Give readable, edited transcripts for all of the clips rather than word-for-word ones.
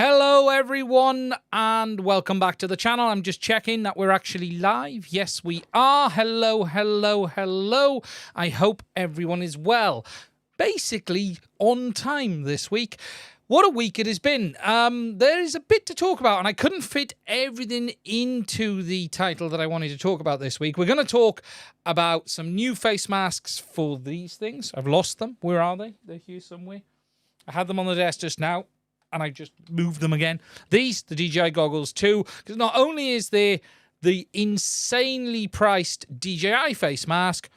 Hello everyone and welcome back to the channel. I'm just checking that we're actually live. Yes, we are. Hello, hello, hello. I hope everyone is well. Basically on time this week. What a week it has been. There is a bit to talk about and I couldn't fit everything into the title that I wanted to talk about this week. We're going to talk about some new face masks for these things. I've lost them. Where are they? They're here somewhere. I had them on the desk just now and I just moved them again. These, the DJI Goggles 2, because not only is there the insanely priced DJI face mask,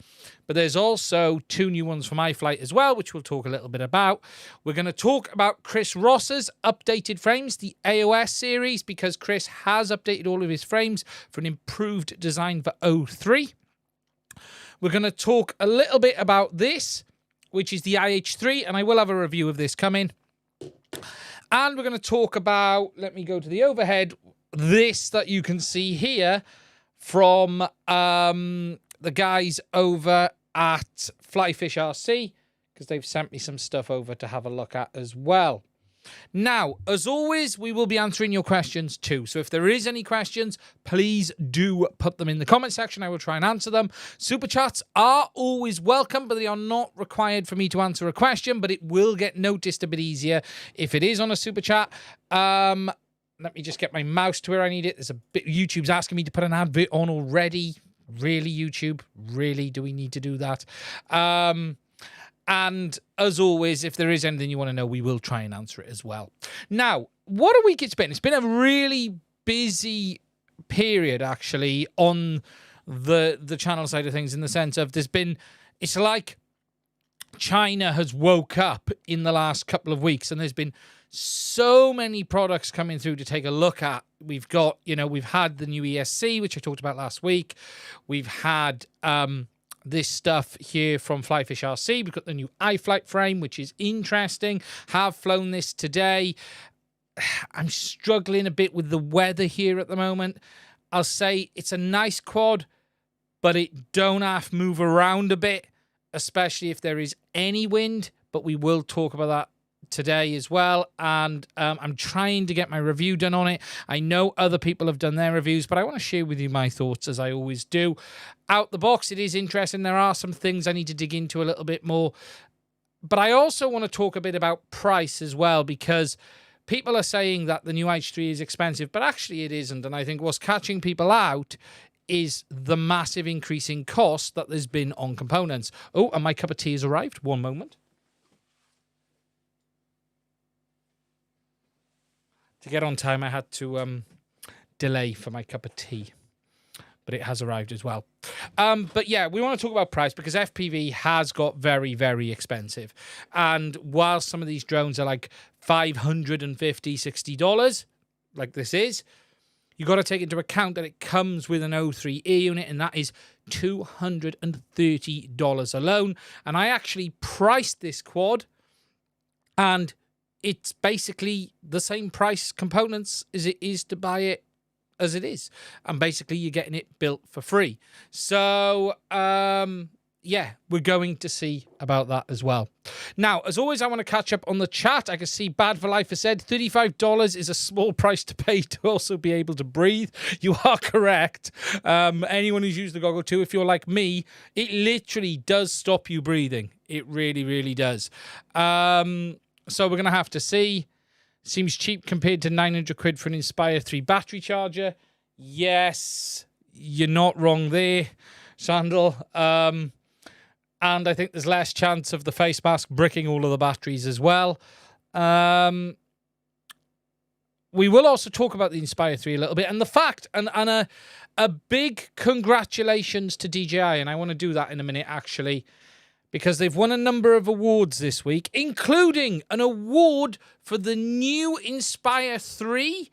but there's also two new ones from iFlight as well, which we'll talk a little bit about. We're going to talk about Chris Ross's updated frames, the AOS series, because Chris has updated all of his frames for an improved design for O3. We're going to talk a little bit about this, which is the IH3, and I will have a review of this coming. And we're going to talk about, let me go to the overhead, this that you can see here from the guys over at FlyFish RC, because they've sent me some stuff over to have a look at as well. Now, as always, we will be answering your questions too. So if there is any questions, please do put them in the comment section. I will try and answer them. Super chats are always welcome, but they are not required for me to answer a question, but it will get noticed a bit easier if it is on a super chat. Let me just get my mouse to where I need it. There's a bit, YouTube's asking me to put an advert on already. Really, YouTube? Really? Do we need to do that? And as always, if there is anything you want to know, we will try and answer it as well. Now, what a week it's been. It's been a really busy period, actually, on the channel side of things, in the sense of it's like China has woke up in the last couple of weeks, and there's been so many products coming through to take a look at. We've got, we've had the new ESC, which I talked about last week. We've had this stuff here from FlyFish RC. We've got the new iFlight frame, which is interesting. Have flown this today. I'm struggling a bit with the weather here at the moment. I'll say it's a nice quad, but it don't have to move around a bit, especially if there is any wind. But we will talk about that today as well, and I'm trying to get my review done on it. I know other people have done their reviews, but I want to share with you my thoughts as I always do. Out the box, it is interesting. There are some things I need to dig into a little bit more, but I also want to talk a bit about price as well, because people are saying that the new H3 is expensive, but actually it isn't. And I think what's catching people out is the massive increase in cost that there's been on components. Oh, and my cup of tea has arrived. One moment. To get on time, I had to delay for my cup of tea, but it has arrived as well. But yeah, we want to talk about price, because FPV has got very, very expensive. And while some of these drones are like $550, $60, like this is, you got to take into account that it comes with an O3 air unit, and that is $230 alone. And I actually priced this quad, and it's basically the same price components as it is to buy it as it is. And basically you're getting it built for free. So, yeah, we're going to see about that as well. Now, as always, I want to catch up on the chat. I can see Bad for Life has said $35 is a small price to pay to also be able to breathe. You are correct. Anyone who's used the Goggle 2, if you're like me, it literally does stop you breathing. It really, really does. So we're going to have to see. Seems cheap compared to 900 quid for an Inspire 3 battery charger. Yes, you're not wrong there, Sandal. And I think there's less chance of the face mask bricking all of the batteries as well. We will also talk about the Inspire 3 a little bit. And the fact, and a big congratulations to DJI. And I want to do that in a minute, actually, because they've won a number of awards this week, including an award for the new Inspire 3,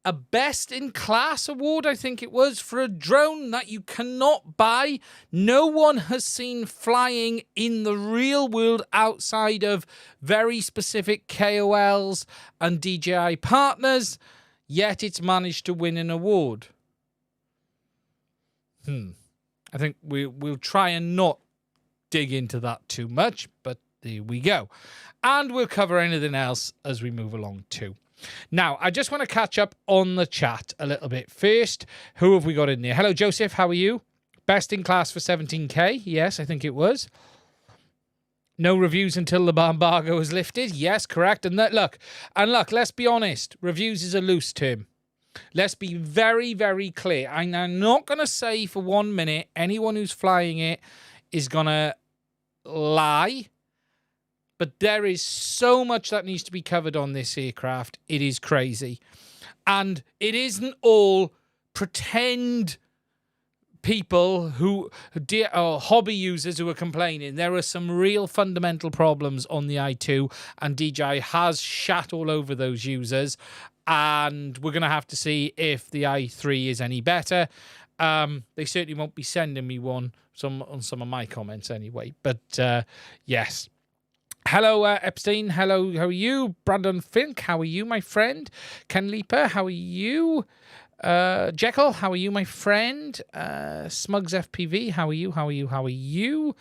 a best-in-class award, I think it was, for a drone that you cannot buy. No one has seen flying in the real world outside of very specific KOLs and DJI partners, yet it's managed to win an award. I think we'll try and not dig into that too much, but there we go. And we'll cover anything else as we move along too. Now, I just want to catch up on the chat a little bit. First, who have we got in there? Hello, Joseph. How are you? Best in class for 17K. Yes, I think it was. No reviews until the embargo is lifted. Yes, correct. And look, let's be honest. Reviews is a loose term. Let's be very, very clear. I'm not going to say for 1 minute anyone who's flying it is going to lie. But there is so much that needs to be covered on this aircraft. It is crazy. And it isn't all pretend people who hobby users who are complaining. There are some real fundamental problems on the i2, and DJI has shat all over those users. And we're going to have to see if the i3 is any better. They certainly won't be sending me one on some of my comments anyway. But yes. Hello, Epstein. Hello, how are you? Brandon Fink, how are you, my friend? Ken Leaper, how are you? Jekyll, how are you, my friend? Smugs FPV, how are you? How are you? How are you?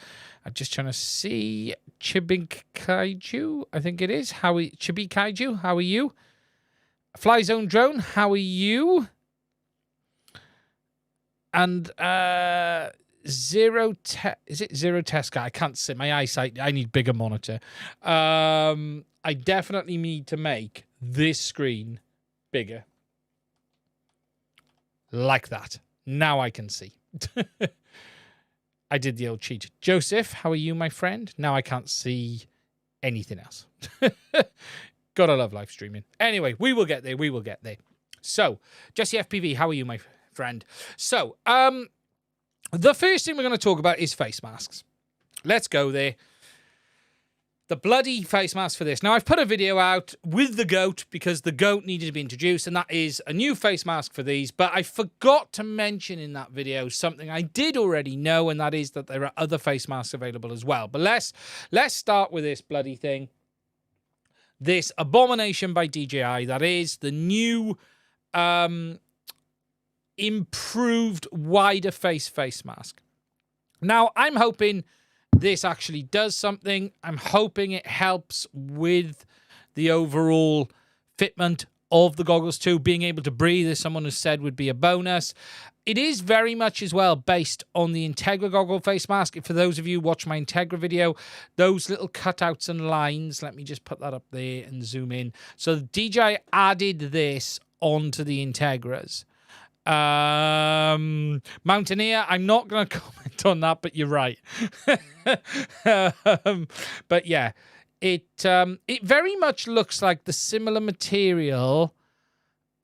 I'm just trying to see. Chibik Kaiju, I think it is. Chibi Kaiju, how are you? Fly Zone Drone, how are you? And Zero Test Guy? I can't see my eyesight. I need bigger monitor. I definitely need to make this screen bigger. Like that. Now I can see. I did the old cheat. Joseph, how are you, my friend? Now I can't see anything else. Gotta love live streaming. Anyway, we will get there. We will get there. So, Jesse FPV, how are you, my friend? So, the first thing we're going to talk about is face masks. Let's go there. The bloody face mask for this. Now, I've put a video out with the goat because the goat needed to be introduced, and that is a new face mask for these. But I forgot to mention in that video something I did already know, and that is that there are other face masks available as well. But let's start with this bloody thing. This abomination by DJI, that is the new improved wider face mask. Now, I'm hoping this actually does something. I'm hoping it helps with the overall fitment of the goggles too. Being able to breathe, as someone has said, would be a bonus. It is very much as well based on the Integra goggle face mask. For those of you who watch my Integra video, those little cutouts and lines, let me just put that up there and zoom in. So DJI added this onto the Integras. Mountaineer, I'm not going to comment on that, but you're right. But yeah, it very much looks like the similar material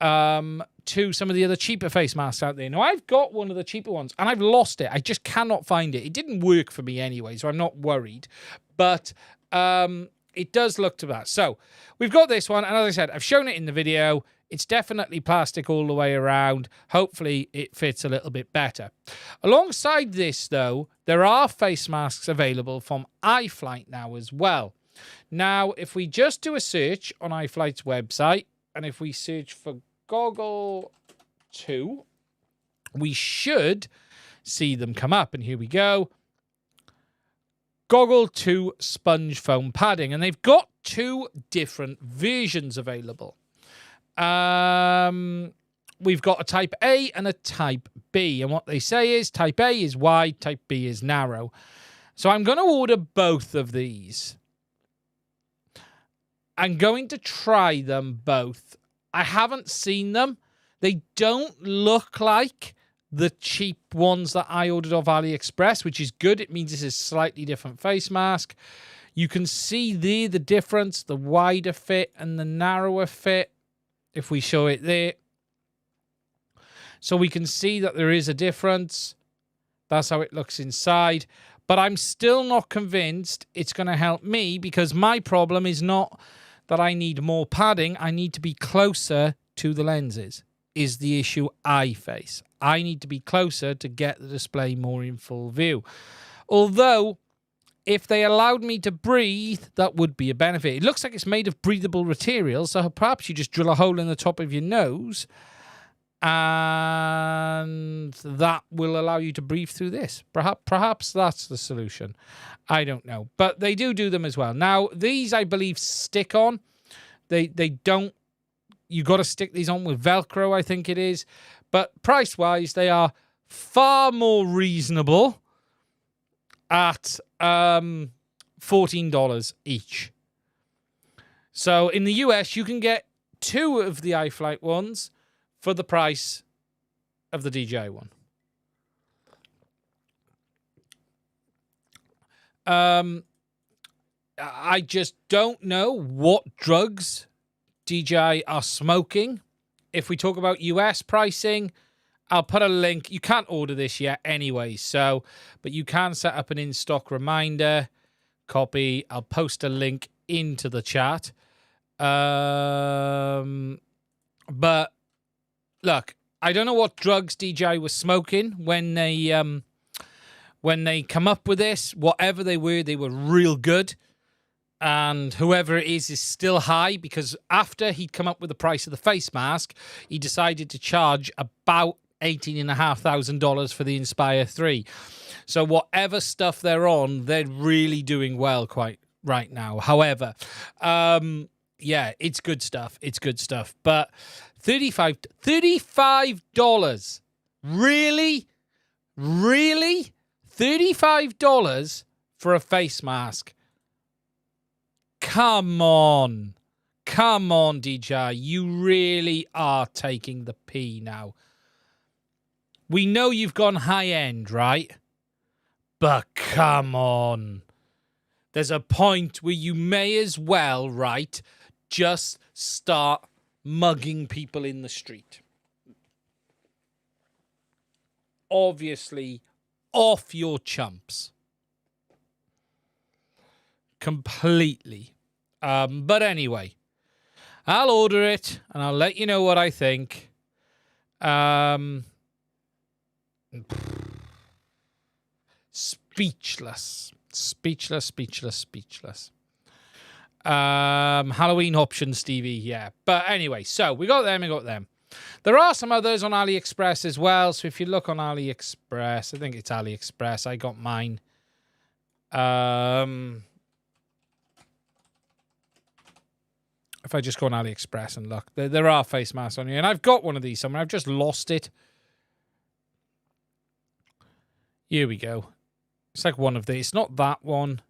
to some of the other cheaper face masks out there. Now, I've got one of the cheaper ones, and I've lost it. I just cannot find it. It didn't work for me anyway, so I'm not worried. But it does look to that. So we've got this one, and as I said, I've shown it in the video. It's definitely plastic all the way around. Hopefully, it fits a little bit better. Alongside this, though, there are face masks available from iFlight now as well. Now, if we just do a search on iFlight's website, and if we search for Goggle 2, we should see them come up. And here we go. Goggle 2 sponge foam padding. And they've got two different versions available. We've got a Type A and a Type B. And what they say is Type A is wide, Type B is narrow. So I'm going to order both of these. I'm going to try them both. I haven't seen them. They don't look like the cheap ones that I ordered off AliExpress, which is good. It means this is a slightly different face mask. You can see there the difference, the wider fit and the narrower fit, if we show it there. So we can see that there is a difference. That's how it looks inside. But I'm still not convinced it's going to help me, because my problem is not that I need more padding. I need to be closer to the lenses, is the issue I face. I need to be closer to get the display more in full view. Although, if they allowed me to breathe, that would be a benefit. It looks like it's made of breathable material, so perhaps you just drill a hole in the top of your nose, and that will allow you to breathe through this. Perhaps that's the solution. I don't know. But they do them as well. Now, these, I believe, stick on. They don't You got to stick these on with Velcro, I think it is. But price-wise, they are far more reasonable at $14 each. So in the US, you can get 2 of the iFlight ones for the price of the DJI one. I just don't know what drugs DJI are smoking. If we talk about US pricing, I'll put a link. You can't order this yet anyway, so, but you can set up an in-stock reminder. Copy. I'll post a link into the chat. But look, I don't know what drugs DJI was smoking when they come up with this. Whatever they were real good. And whoever it is still high, because after he'd come up with the price of the face mask, he decided to charge about $18,500 for the Inspire 3. So whatever stuff they're on, they're really doing well quite right now. However, yeah, it's good stuff. It's good stuff. But $35? Really? Really? $35 for a face mask? Come on. Come on, DJI. You really are taking the pee now. We know you've gone high-end, right? But come on. There's a point where you may as well, right, just start mugging people in the street. Obviously, off your chumps. Completely. But anyway, I'll order it and I'll let you know what I think. Speechless. Halloween options, Stevie, yeah. But anyway, so we got them. There are some others on AliExpress as well. So if you look on AliExpress, I think it's AliExpress. I got mine. If I just go on AliExpress and look, there are face masks on here. And I've got one of these somewhere. I've just lost it. Here we go. It's like one of these. It's not that one.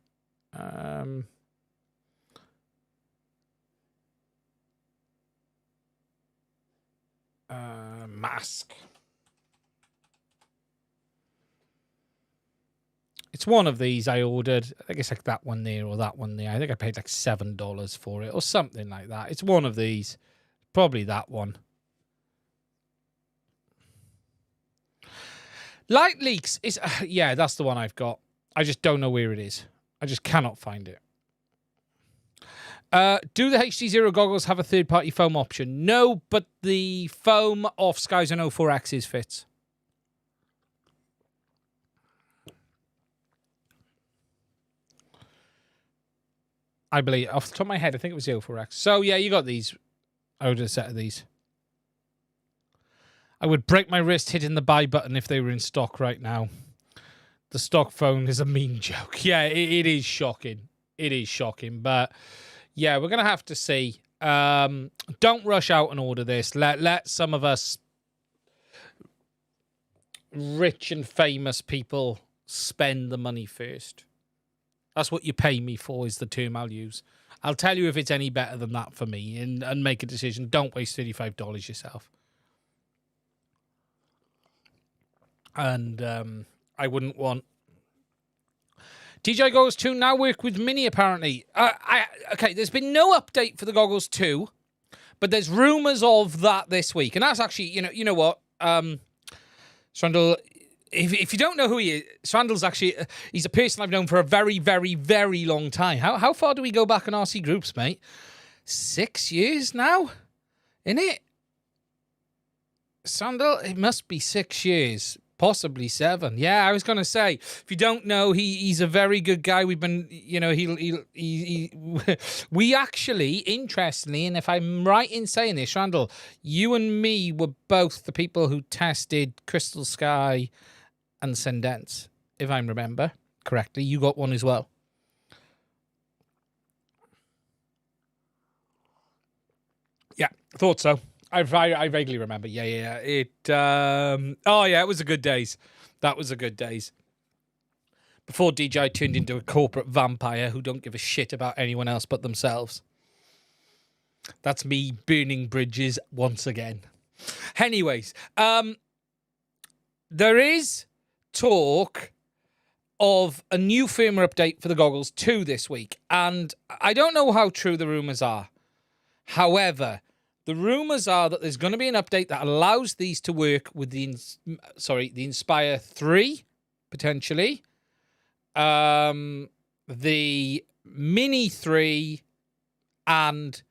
Mask. It's one of these I ordered. I think it's like that one there or that one there. I think I paid like $7 for it or something like that. It's one of these. Probably that one. Light Leaks is... yeah, that's the one I've got. I just don't know where it is. I just cannot find it. Do the HDZero goggles have a third-party foam option? No, but the foam off Skyzone 04X's fits. I believe, off the top of my head, I think it was the 04X. So, yeah, you got these. I ordered a set of these. I would break my wrist hitting the buy button if they were in stock right now. The stock phone is a mean joke. Yeah, it is shocking. It is shocking. But, yeah, we're going to have to see. Don't rush out and order this. Let some of us rich and famous people spend the money first. That's what you pay me for, is the term I'll use. I'll tell you if it's any better than that for me and make a decision. Don't waste $35 yourself. And I wouldn't want... DJI Goggles 2 now work with Mini, apparently. Okay, there's been no update for the Goggles 2, but there's rumours of that this week. And that's actually, you know what? Swandle... If you don't know who he is, Swandle's actually, he's a person I've known for a very, very, very long time. How far do we go back in RC groups, mate? 6 years now? Innit? Swandle, it must be 6 years. Possibly 7. Yeah, I was going to say, if you don't know, he's a very good guy. We've been, you know, we actually, interestingly, and if I'm right in saying this, Swandle, you and me were both the people who tested Crystal Sky and Sendence, if I remember correctly. You got one as well. Yeah, thought so. I vaguely remember. Yeah. It. Oh yeah, it was a good days. That was a good days. Before DJI turned into a corporate vampire who don't give a shit about anyone else but themselves. That's me burning bridges once again. Anyways, there is talk of a new firmware update for the Goggles 2 this week, and I don't know how true the rumours are. However, the rumours are that there's going to be an update that allows these to work with the Inspire 3, potentially, the Mini 3, and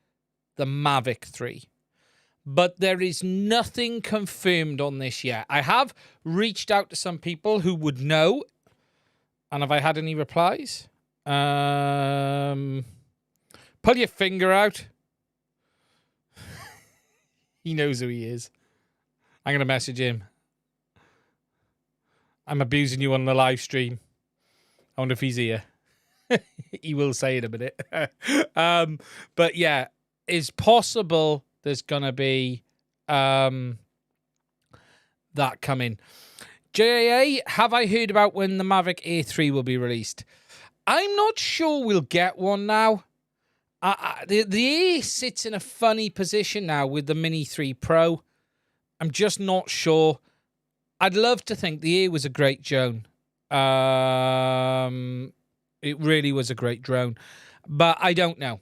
the Mavic 3. But there is nothing confirmed on this yet. I have reached out to some people who would know. And have I had any replies? Pull your finger out. He knows who he is. I'm going to message him. I'm abusing you on the live stream. I wonder if he's here. He will say in a minute. But yeah, it's possible there's going to be that coming. JAA, have I heard about when the Mavic Air 3 will be released? I'm not sure we'll get one now. The Air sits in a funny position now with the Mini 3 Pro. I'm just not sure. I'd love to think the Air was a great drone. It really was a great drone. But I don't know.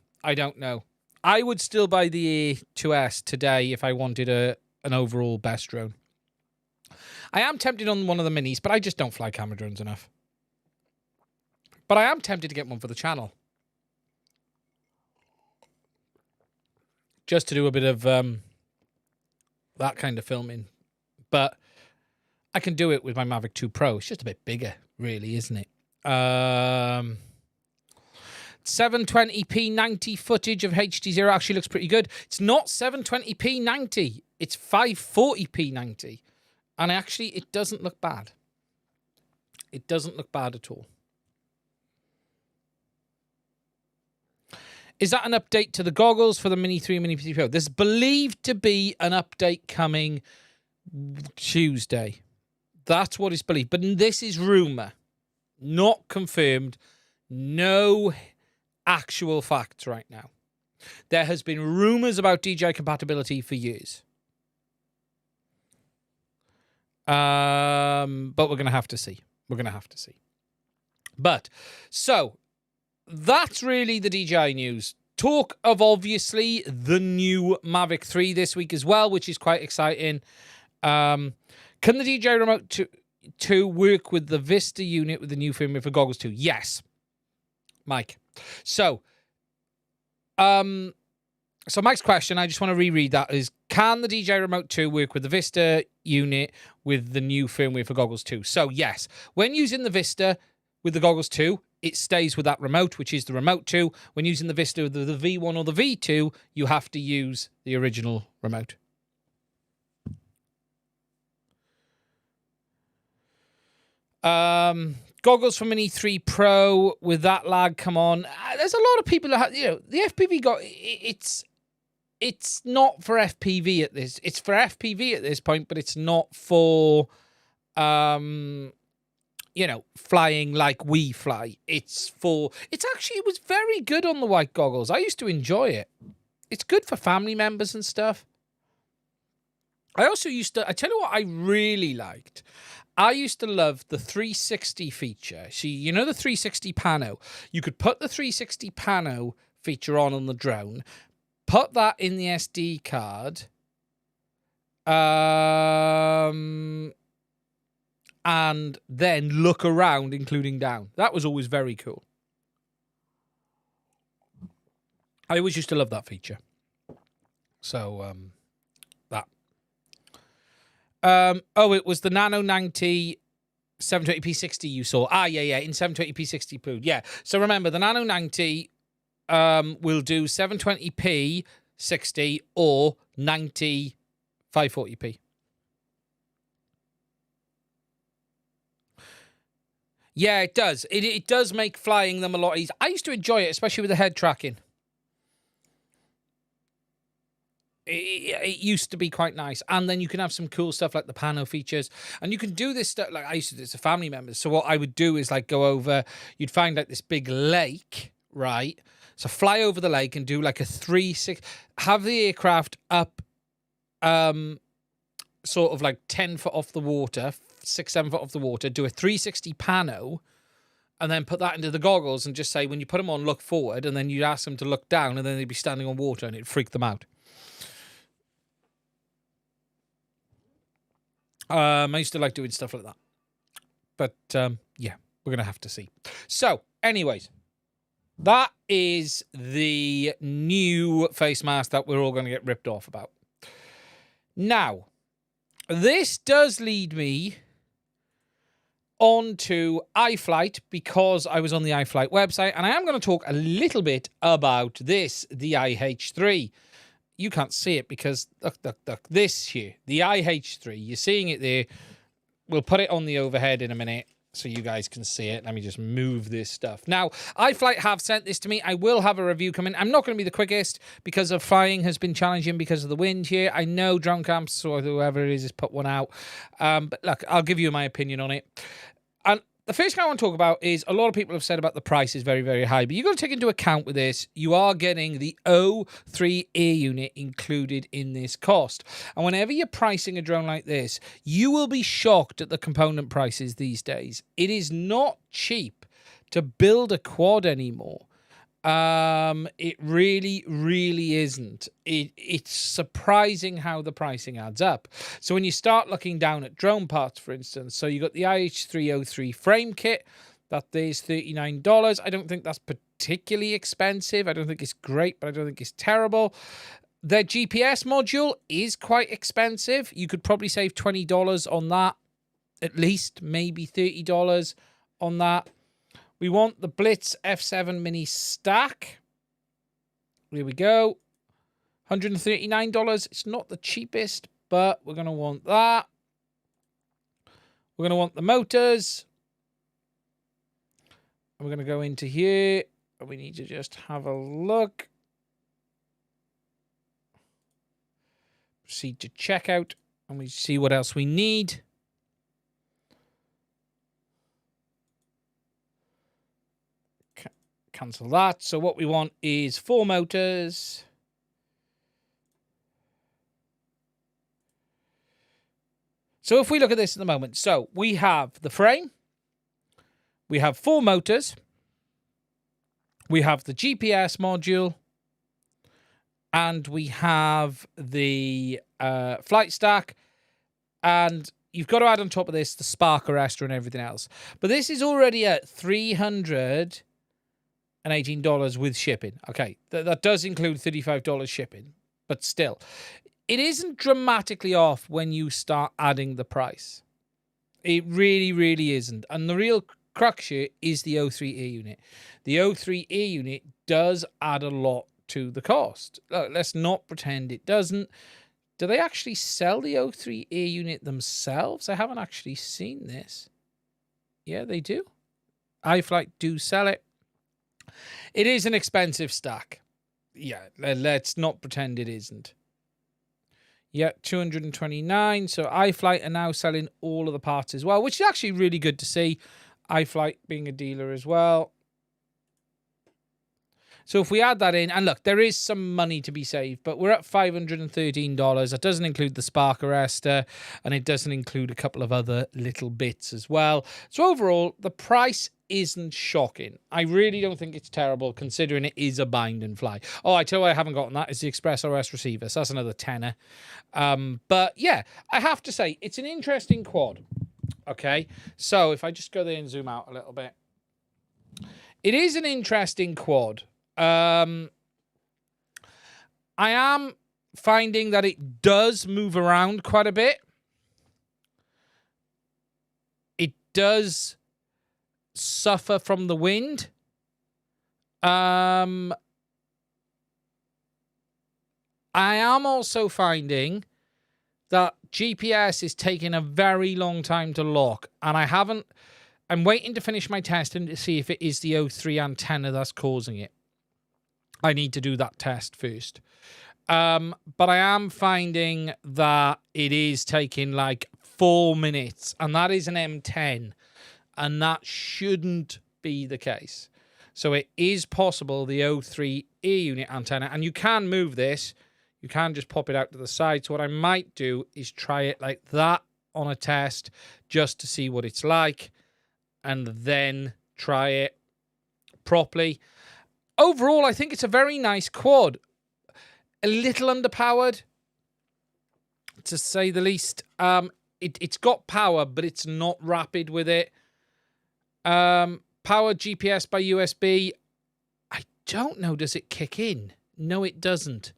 I would still buy the Air 2S today if I wanted an overall best drone. I am tempted on one of the minis, but I just don't fly camera drones enough. But I am tempted to get one for the channel. Just to do a bit of that kind of filming. But I can do it with my Mavic 2 Pro. It's just a bit bigger, really, isn't it? 720p 90 footage of HDZero actually looks pretty good. It's not 720p 90. It's 540p 90. And actually, it doesn't look bad. It doesn't look bad at all. Is that an update to the goggles for the Mini 3 and Mini 3 Pro? There's believed to be an update coming Tuesday. That's what is believed. But this is rumour. Not confirmed. No actual facts right now. There has been rumours about DJI compatibility for years. But we're going to have to see. But, so, that's really the DJI news. Talk of, obviously, the new Mavic 3 this week as well, which is quite exciting. Can the DJI Remote 2 work with the Vista unit with the new firmware for Goggles 2? Yes. Mike. So Mike's question, I just want to reread that, is can the DJI Remote 2 work with the Vista unit with the new firmware for Goggles 2? So, yes. When using the Vista with the Goggles 2, it stays with that remote, which is the Remote 2. When using the Vista with the V1 or the V2, you have to use the original remote. Goggles for Mini 3 Pro with that lag, come on. There's a lot of people that have, the FPV it's not for FPV at this. It's for FPV at this point, but it's not for, flying like we fly. It was very good on the white goggles. I used to enjoy it. It's good for family members and stuff. I tell you what I really liked. I used to love the 360 feature. See, the 360 pano. You could put the 360 pano feature on the drone, put that in the SD card, and then look around, including down. That was always very cool. I always used to love that feature. So, that. It was the Nano 90 720p60 you saw. Yeah, in 720p60. Yeah. So remember, the Nano 90 will do 720p 60 or 90 540p. Yeah, it does. It does make flying them a lot easier. I used to enjoy it, especially with the head tracking. It used to be quite nice, and then you can have some cool stuff like the pano features, and you can do this stuff like I used to do this to family members. So what I would do is like go over, you'd find like this big lake, right? So fly over the lake and do like a 360, have the aircraft up sort of like 10 foot off the water, 6-7 foot off the water, do a 360 pano, and then put that into the goggles and just say, when you put them on, look forward, and then you'd ask them to look down, and then they'd be standing on water, and it'd freak them out. I used to like doing stuff like that. But, yeah, we're going to have to see. So, anyways, that is the new face mask that we're all going to get ripped off about. Now, this does lead me on to iFlight, because I was on the iFlight website, and I am going to talk a little bit about this, the IH3. You can't see it because, look, this here, the IH3, you're seeing it there. We'll put it on the overhead in a minute so you guys can see it. Let me just move this stuff. Now, iFlight have sent this to me. I will have a review coming. I'm not going to be the quickest because of flying has been challenging because of the wind here. I know Drone Camps or whoever it is has put one out. But look, I'll give you my opinion on it. And the first thing I want to talk about is a lot of people have said about the price is very, very high. But you've got to take into account with this, you are getting the O3 air unit included in this cost. And whenever you're pricing a drone like this, you will be shocked at the component prices these days. It is not cheap to build a quad anymore. It really, really isn't. It's surprising how the pricing adds up. So when you start looking down at drone parts, for instance, so you got the IH303 frame kit, that is $39. I don't think that's particularly expensive. I don't think it's great, but I don't think it's terrible. Their GPS module is quite expensive. You could probably save $20 on that, at least, maybe $30 on that. We want the Blitz F7 Mini Stack. Here we go. $139. It's not the cheapest, but we're going to want that. We're going to want the motors. And we're going to go into here. And we need to just have a look. Proceed to checkout. And we see what else we need. Cancel that. So what we want is 4 motors. So if we look at this at the moment, so we have the frame, we have 4 motors, we have the GPS module, and we have the flight stack, and you've got to add on top of this the spark arrestor and everything else. But this is already at $318 with shipping. Okay, that does include $35 shipping, but still, it isn't dramatically off when you start adding the price. It really, really isn't. And the real crux here is the O3 air unit. The O3 air unit does add a lot to the cost. Look, let's not pretend it doesn't. Do they actually sell the O3 air unit themselves? I haven't actually seen this. Yeah, they do. iFlight do sell it. It is an expensive stack. Yeah, let's not pretend it isn't. Yeah, $229. So iFlight are now selling all of the parts as well, which is actually really good to see. iFlight being a dealer as well. So if we add that in, and look, there is some money to be saved, but we're at $513. That doesn't include the spark arrestor, and it doesn't include a couple of other little bits as well. So overall, the price isn't shocking. I really don't think it's terrible, considering it is a bind and fly. Oh, I tell you what I haven't gotten that is the Express RS receiver. So that's another tenner. But yeah, I have to say, it's an interesting quad. Okay, so if I just go there and zoom out a little bit. It is an interesting quad. I am finding that it does move around quite a bit. It does suffer from the wind. I am also finding that GPS is taking a very long time to lock, and I'm waiting to finish my testing to see if it is the O3 antenna that's causing it. I need to do that test first. But I am finding that it is taking like 4 minutes, and that is an M10, and that shouldn't be the case. So it is possible the O3 ear unit antenna, and you can move this. You can just pop it out to the side. So what I might do is try it like that on a test just to see what it's like, and then try it properly. Overall, I think it's a very nice quad. A little underpowered, to say the least. It's got power, but it's not rapid with it. Powered GPS by USB. I don't know. Does it kick in? No, it doesn't.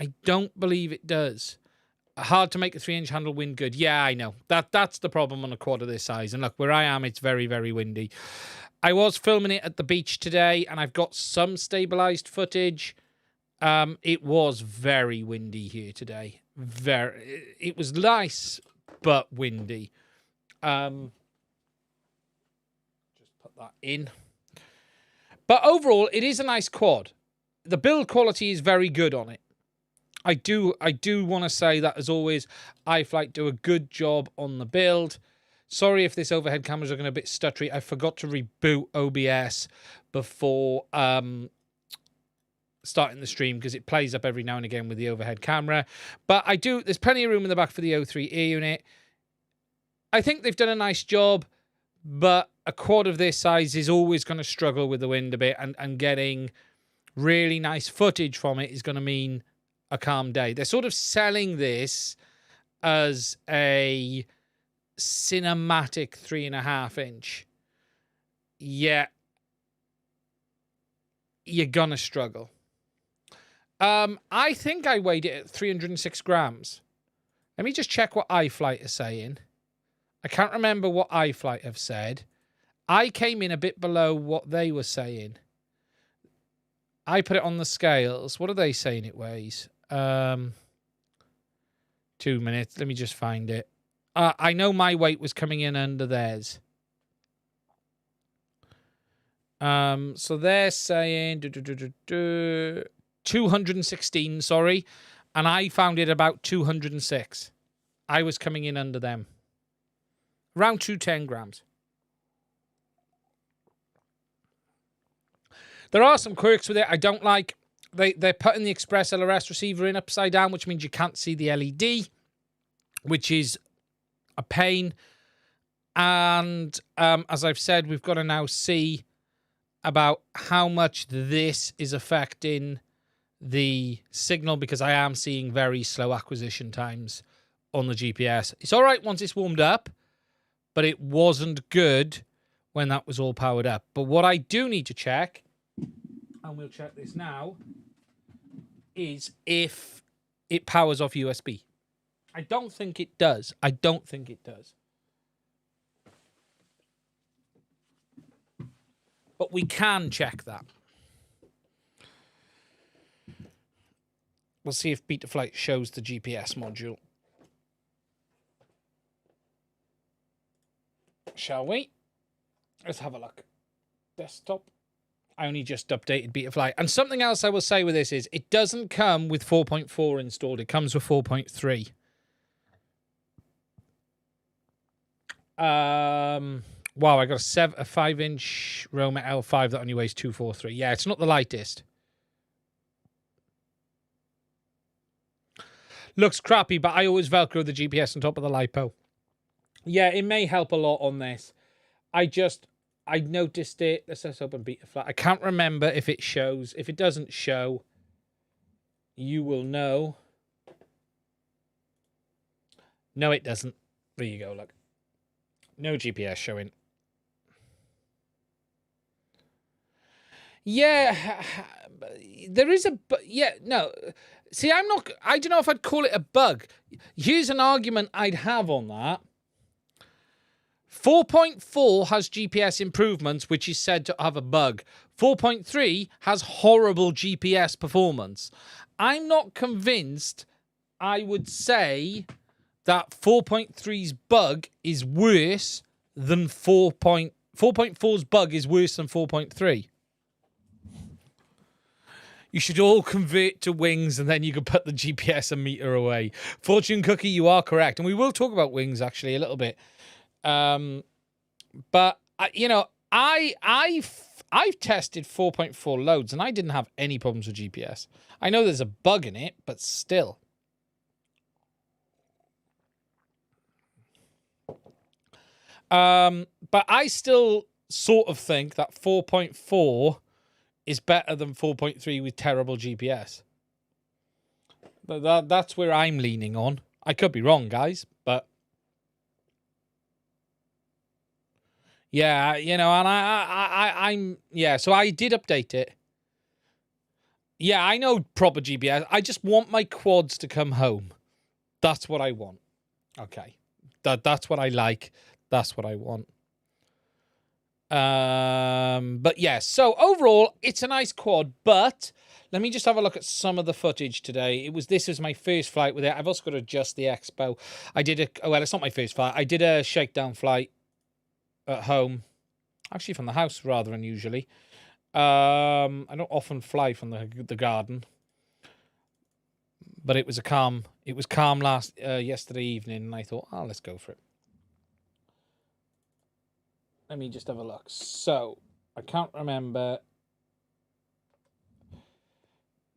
I don't believe it does. Hard to make a 3-inch handle wind good. Yeah, I know. That's the problem on a quad of this size. And look, where I am, it's very, very windy. I was filming it at the beach today, and I've got some stabilized footage. It was very windy here today. It was nice, but windy. That in. But overall, it is a nice quad. The build quality is very good on it. I do want to say that, as always, iFlight do a good job on the build. Sorry if this overhead camera's looking a bit stuttery. I forgot to reboot OBS before starting the stream because it plays up every now and again with the overhead camera. But there's plenty of room in the back for the O3 ear unit. I think they've done a nice job. But a quad of this size is always going to struggle with the wind a bit, and getting really nice footage from it is going to mean a calm day. They're sort of selling this as a cinematic 3.5-inch. Yeah, you're going to struggle. I think I weighed it at 306 grams. Let me just check what iFlight is saying. I can't remember what iFlight have said. I came in a bit below what they were saying. I put it on the scales. What are they saying it weighs? 2 minutes. Let me just find it. I know my weight was coming in under theirs. So they're saying 216, sorry. And I found it about 206. I was coming in under them. Around 210 grams. There are some quirks with it I don't like. They're putting the Express ELRS receiver in upside down, which means you can't see the LED, which is a pain. And as I've said, we've got to now see about how much this is affecting the signal, because I am seeing very slow acquisition times on the GPS. It's all right once it's warmed up, but it wasn't good when that was all powered up. But what I do need to check, and we'll check this now, is if it powers off USB. I don't think it does. I don't think it does. But we can check that. We'll see if Betaflight shows the GPS module. Shall we? Let's have a look. Desktop. I only just updated Betaflight. And something else I will say with this is it doesn't come with 4.4 installed. It comes with 4.3. Wow, I got a 5-inch Roma L5 that only weighs 243. Yeah, it's not the lightest. Looks crappy, but I always Velcro the GPS on top of the LiPo. Yeah, it may help a lot on this. I noticed it. Let's open Betaflight. I can't remember if it shows. If it doesn't show, you will know. No, it doesn't. There you go, look. No GPS showing. Yeah, there is a... Yeah, no. See, I don't know if I'd call it a bug. Here's an argument I'd have on that. 4.4 has GPS improvements, which is said to have a bug. 4.3 has horrible GPS performance. I'm not convinced I would say that 4.3's bug is worse than 4.4's bug is worse than 4.3. You should all convert to wings, and then you could put the GPS a meter away. Fortune Cookie, you are correct. And we will talk about wings, actually, a little bit. But, you know, I've tested 4.4 loads, and I didn't have any problems with GPS. I know there's a bug in it, but still. But I still sort of think that 4.4 is better than 4.3 with terrible GPS. That's where I'm leaning on. I could be wrong, guys, but yeah, you know, and I'm yeah. So I did update it. Yeah, I know proper GPS. I just want my quads to come home. That's what I want. Okay, that's what I like. That's what I want. But yeah, so overall, it's a nice quad, but let me just have a look at some of the footage today. This was my first flight with it. I've also got to adjust the expo. Well, it's not my first flight. I did a shakedown flight at home, actually from the house, rather unusually. I don't often fly from the garden, but it was calm yesterday evening, and I thought, oh, let's go for it. Let me just have a look. So, I can't remember.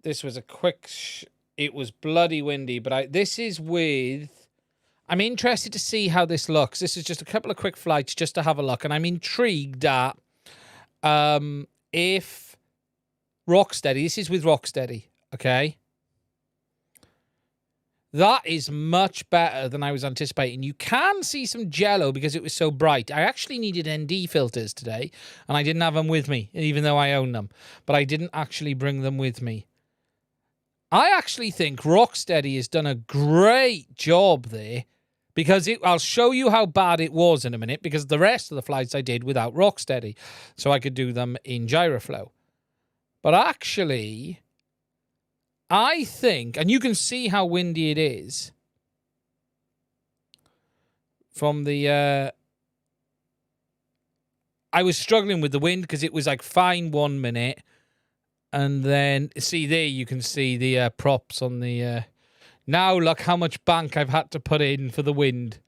This was a quick... It was bloody windy, but this is with... I'm interested to see how this looks. This is just a couple of quick flights just to have a look. And I'm intrigued that if Rocksteady... This is with Rocksteady, okay? That is much better than I was anticipating. You can see some jello because it was so bright. I actually needed ND filters today, and I didn't have them with me, even though I own them. But I didn't actually bring them with me. I actually think Rocksteady has done a great job there, because I'll show you how bad it was in a minute, because the rest of the flights I did without Rocksteady, so I could do them in Gyroflow. But actually... I think, and you can see how windy it is from the, I was struggling with the wind because it was like fine 1 minute. And then, see there, you can see the props on the, now look how much bank I've had to put in for the wind.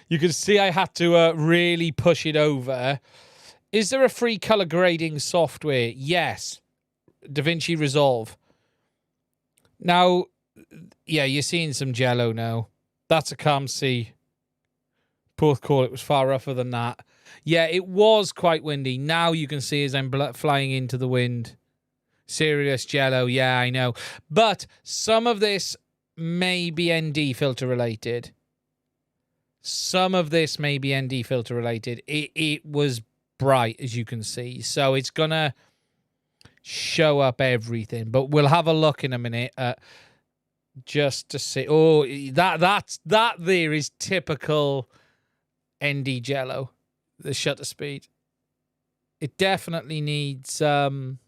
You can see I had to really push it over. Is there a free color grading software? Yes. DaVinci Resolve. Now, yeah, you're seeing some jello now. That's a calm sea. Porth call, it was far rougher than that. Yeah, it was quite windy. Now you can see as I'm flying into the wind. Serious jello, yeah, I know. But some of this may be ND filter related. Some of this may be ND filter related. It was bright, as you can see. So it's going to... show up everything, but we'll have a look in a minute just to see. Oh, that there is typical ND jello, the shutter speed. It definitely needs I'm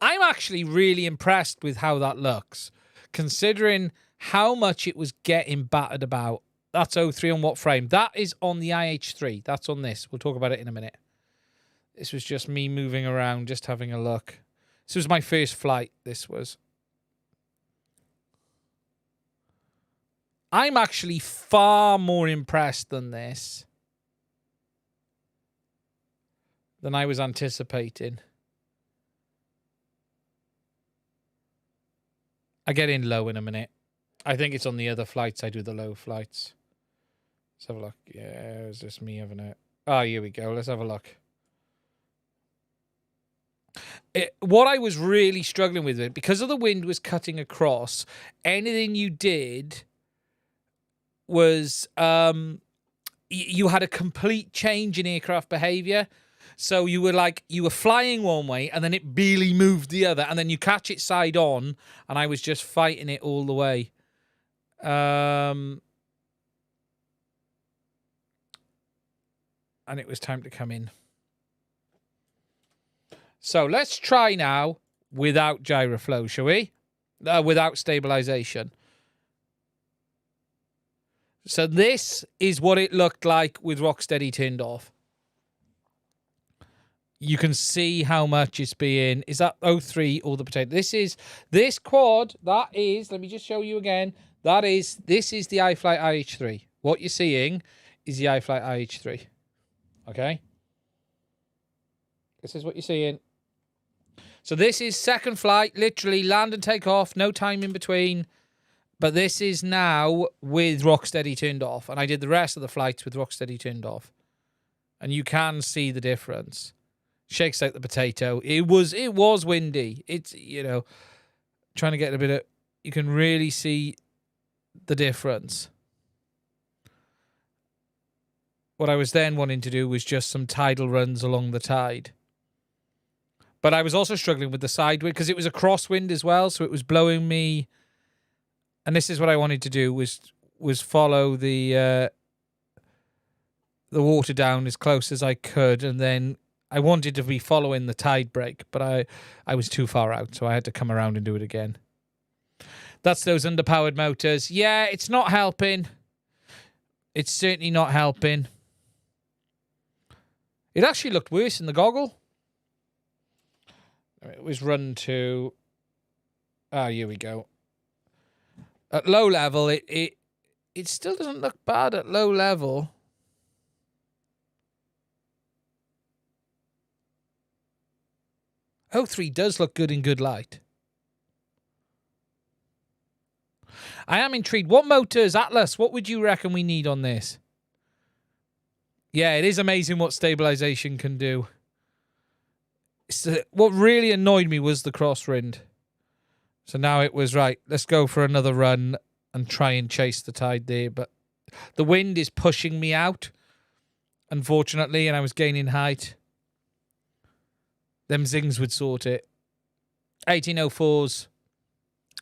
actually really impressed with how that looks, considering how much it was getting battered about. That's 03 on what frame? That is on the IH3. That's on this. We'll talk about it in a minute. This was just me moving around, just having a look. This was my first flight, this was. I'm actually far more impressed than this. Than I was anticipating. I get in low in a minute. I think it's on the other flights I do the low flights. Let's have a look. Yeah, it's just me having a... Oh, here we go. Let's have a look. What I was really struggling with it, because of the wind was cutting across, anything you did was you had a complete change in aircraft behavior. So you were flying one way and then it barely moved the other, and then you catch it side on, and I was just fighting it all the way. And it was time to come in. So let's try now without gyroflow, shall we? Without stabilization. So this is what it looked like with Rocksteady turned off. you can see how much it's being. Is that 03 or the potato? This quad, that is, let me just show you again. This is the iFlight IH3. What you're seeing is the iFlight IH3. Okay? This is what you're seeing. So this is second flight, literally land and take off, no time in between. But this is now with Rocksteady turned off. And I did the rest of the flights with Rocksteady turned off. And you can see the difference. Shakes out the potato. It was windy. It's, you know, trying to get a bit of, you can really see the difference. What I was then wanting to do was just some tidal runs along the tide. But I was also struggling with the side wind because it was a crosswind as well, so it was blowing me. And this is what I wanted to do was follow the water down as close as I could, and then I wanted to be following the tide break, but I was too far out, so I had to come around and do it again. That's those underpowered motors. Yeah, it's not helping. It's certainly not helping. It actually looked worse in the goggle. It was run to... Ah, here we go. At low level, it still doesn't look bad at low level. O3 does look good in good light. I am intrigued. What motors, Atlas, what would you reckon we need on this? Yeah, it is amazing what stabilization can do. What really annoyed me was the crosswind. So now it was, right, let's go for another run and try and chase the tide there. But the wind is pushing me out, unfortunately, and I was gaining height. Them zings would sort it. 1804s.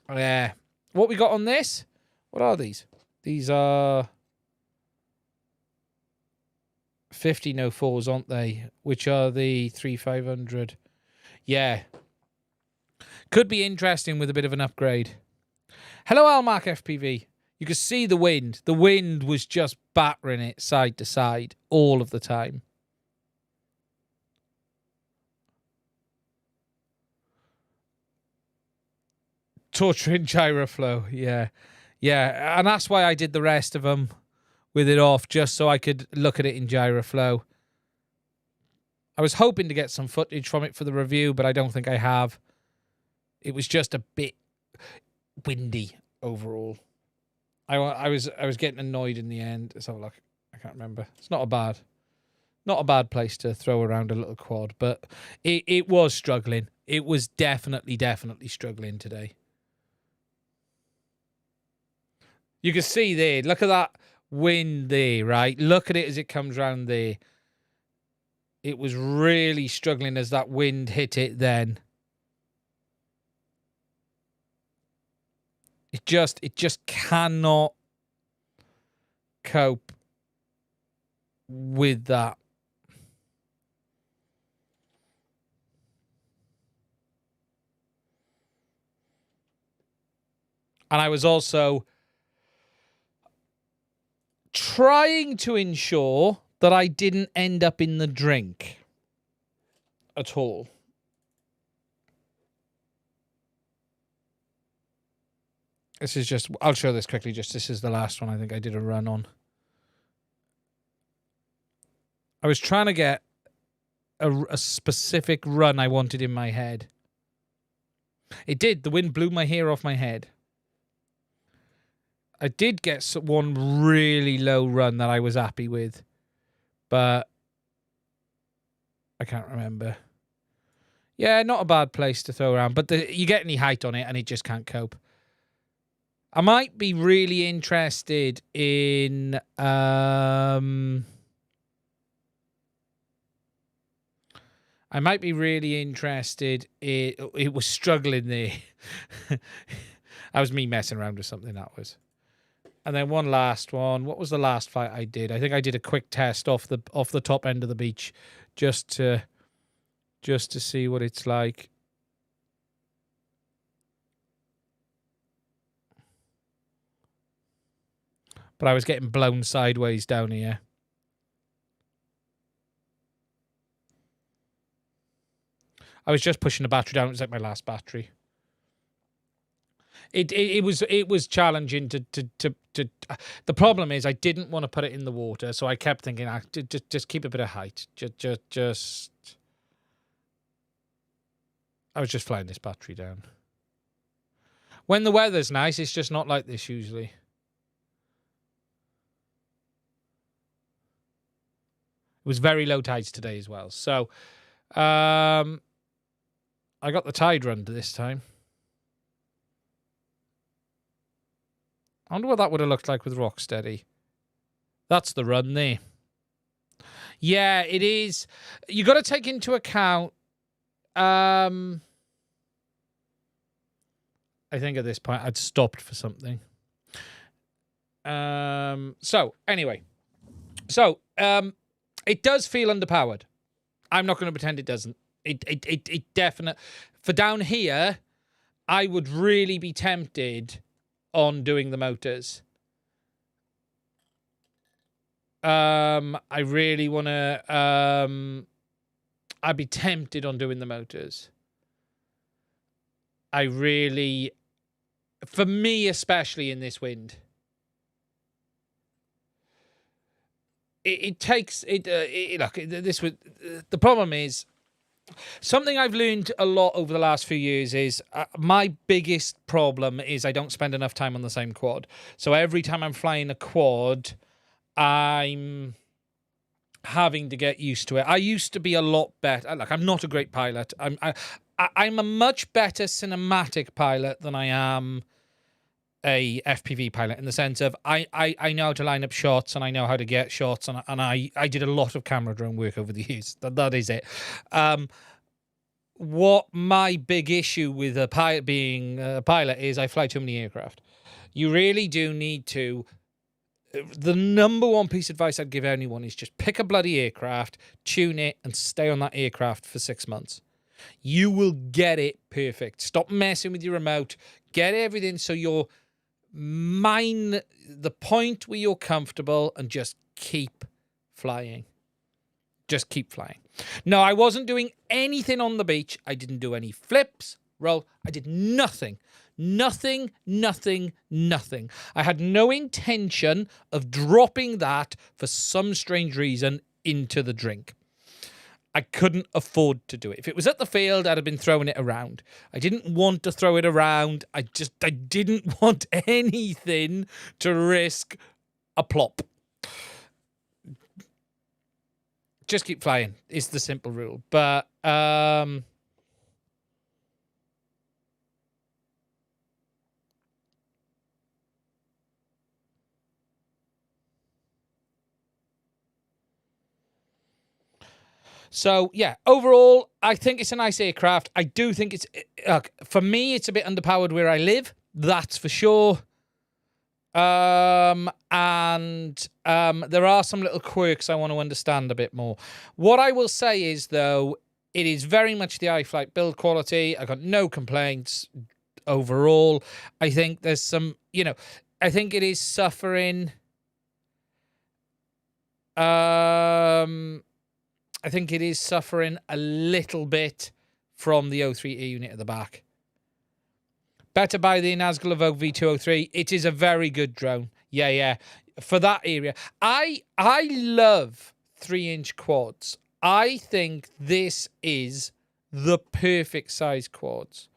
Yeah. What we got on this? What are these? These are 1504s, aren't they? Which are the 3500. Yeah. Could be interesting with a bit of an upgrade. Hello, Almac FPV. You could see the wind. The wind was just battering it side to side all of the time. Torturing gyroflow, yeah. Yeah, and that's why I did the rest of them with it off, just so I could look at it in gyroflow. I was hoping to get some footage from it for the review, but I don't think I have. It was just a bit windy overall. I was getting annoyed in the end. Let's have a look. I can't remember. It's not a bad place to throw around a little quad, but it was struggling. It was definitely struggling today. You can see there, look at that wind there, right? Look at it as it comes round there. It was really struggling as that wind hit it then. It just cannot cope with that. And I was also trying to ensure that I didn't end up in the drink at all. This is just, I'll show this quickly, just this is the last one I think I did a run on. I was trying to get a specific run I wanted in my head. It did, the wind blew my hair off my head. I did get one really low run that I was happy with, but I can't remember. Yeah, not a bad place to throw around, but you get any height on it and it just can't cope. I might be really interested in I might be really interested in, it was struggling there. That was me messing around with something, that was. And then one last one. What was the last fight I did? I think I did a quick test off the top end of the beach just to see what it's like. But I was getting blown sideways down here. I was just pushing the battery down. It was like my last battery. It was challenging to the problem is I didn't want to put it in the water, so I kept thinking, just keep a bit of height. Just I was just flying this battery down. When the weather's nice, it's just not like this usually. It was very low tides today as well. So I got the tide run this time. I wonder what that would have looked like with Rocksteady. That's the run there. Yeah, it is. You got to take into account. I think at this point I'd stopped for something. So anyway, it does feel underpowered. I'm not going to pretend it doesn't. It definitely, for down here, I would really be tempted on doing the motors. I really want to, I'd be tempted on doing the motors. I really, for me, especially in this wind, it takes, look, this would, the problem is, something I've learned a lot over the last few years is my biggest problem is I don't spend enough time on the same quad. So every time I'm flying a quad, I'm having to get used to it. I used to be a lot better. Like, I'm not a great pilot. I'm a much better cinematic pilot than I am a FPV pilot, in the sense of I know how to line up shots and I know how to get shots, and I did a lot of camera drone work over the years. That is it. What my big issue with a pilot being a pilot is I fly too many aircraft. You really do need to. The number one piece of advice I'd give anyone is just pick a bloody aircraft, tune it, and stay on that aircraft for 6 months. You will get it perfect. Stop messing with your remote. Get everything so you're the point where you're comfortable, and just keep flying. Just keep flying. No, I wasn't doing anything on the beach. I didn't do any flips, roll. I did nothing. Nothing. I had no intention of dropping that for some strange reason into the drink. I couldn't afford to do it. If it was at the field, I'd have been throwing it around. I didn't want to throw it around. I didn't want anything to risk a plop. Just keep flying is the simple rule. But so, yeah, overall, I think it's a nice aircraft. I do think it's, for me, it's a bit underpowered where I live. That's for sure. And there are some little quirks I want to understand a bit more. What I will say is, though, it is very much the iFlight build quality. I got no complaints overall. I think there's some, I think it is suffering. I think it is suffering a little bit from the O3E unit at the back. Better buy the Nazgul Evoque V203. It is a very good drone. Yeah. For that area. I love 3-inch quads. I think this is the perfect size quads.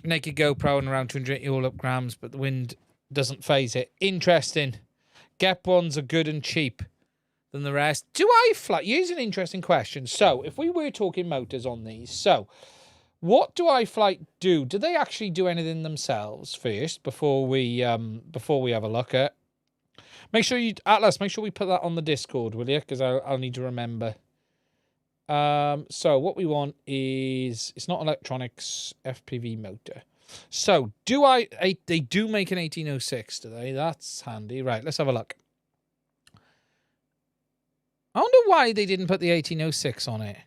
Naked GoPro and around 280 all-up grams, but the wind doesn't phase it. Interesting. Gep ones are good and cheap than the rest. Do iFlight? Here's an interesting question. So, if we were talking motors on these, so what do iFlight do? Do they actually do anything themselves first before we have a look at? Make sure you, Atlas, make sure we put that on the Discord, will you? Because I'll need to remember. So what we want is, it's not electronics, FPV motor. So they do make an 1806, do they? That's handy. Right, let's have a look. I wonder why they didn't put the 1806 on it.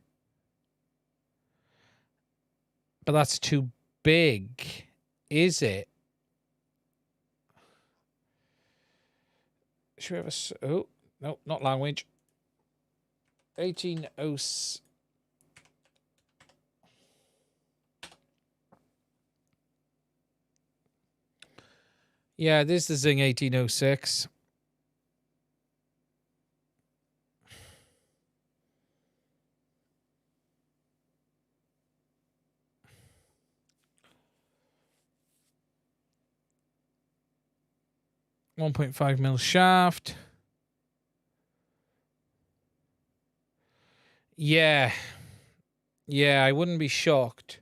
But that's too big, is it? Should we have a... Oh, no, not language. 1806. Yeah, this is the Zing 1806. $1.5mm shaft. Yeah. Yeah, I wouldn't be shocked.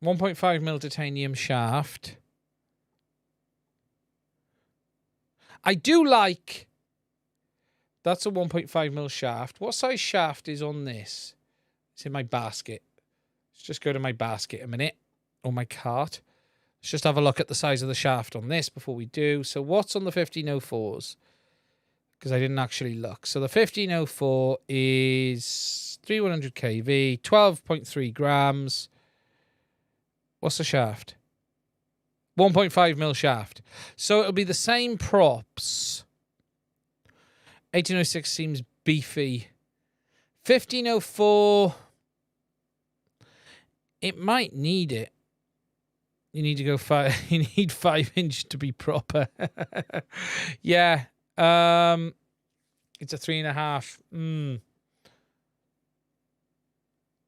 1.5mm titanium shaft. I do like... That's a 1.5mm shaft. What size shaft is on this? It's in my basket. Let's just go to my basket a minute. Or my cart. Let's just have a look at the size of the shaft on this before we do. So what's on the 1504s? Because I didn't actually look. So the 1504 is 3100 kV, 12.3 grams. What's the shaft? 1.5mm shaft. So it'll be the same props. 1806 seems beefy. 1504, it might need it. You need to go 5. You need 5-inch to be proper. Yeah. It's a 3.5.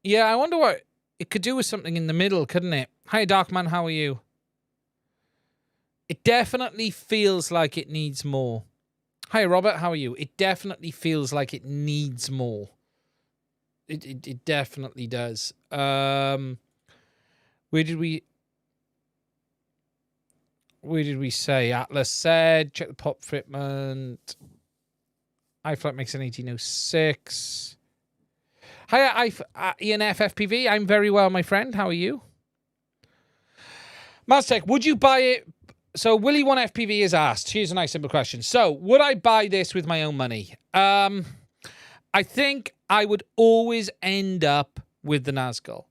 Yeah, I wonder what it could do with something in the middle, couldn't it? Hi, Darkman. How are you? It definitely feels like it needs more. Hi, Robert. How are you? It definitely feels like it needs more. It definitely does. Where did we say? Atlas said, check the pop fitment. iFlight makes an 1806. Hi, ENF FPV. I'm very well, my friend. How are you? Maztec, would you buy it? So, Willie One FPV is asked. Here's a nice simple question. So, would I buy this with my own money? I think I would always end up with the Nazgul.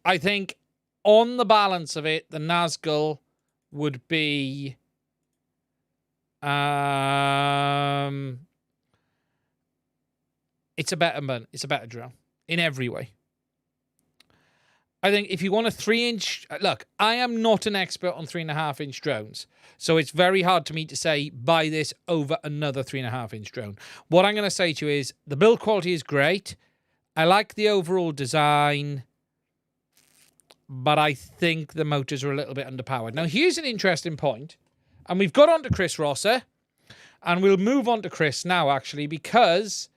I think on the balance of it, the Nazgul would be it's a better drone in every way. I think if you want a 3-inch... Look, I am not an expert on 3.5-inch drones, so it's very hard to me to say, buy this over another 3.5-inch drone. What I'm going to say to you is, the build quality is great. I like the overall design, but I think the motors are a little bit underpowered. Now, here's an interesting point, and we've got on to Chris Rosser, and we'll move on to Chris now, actually, because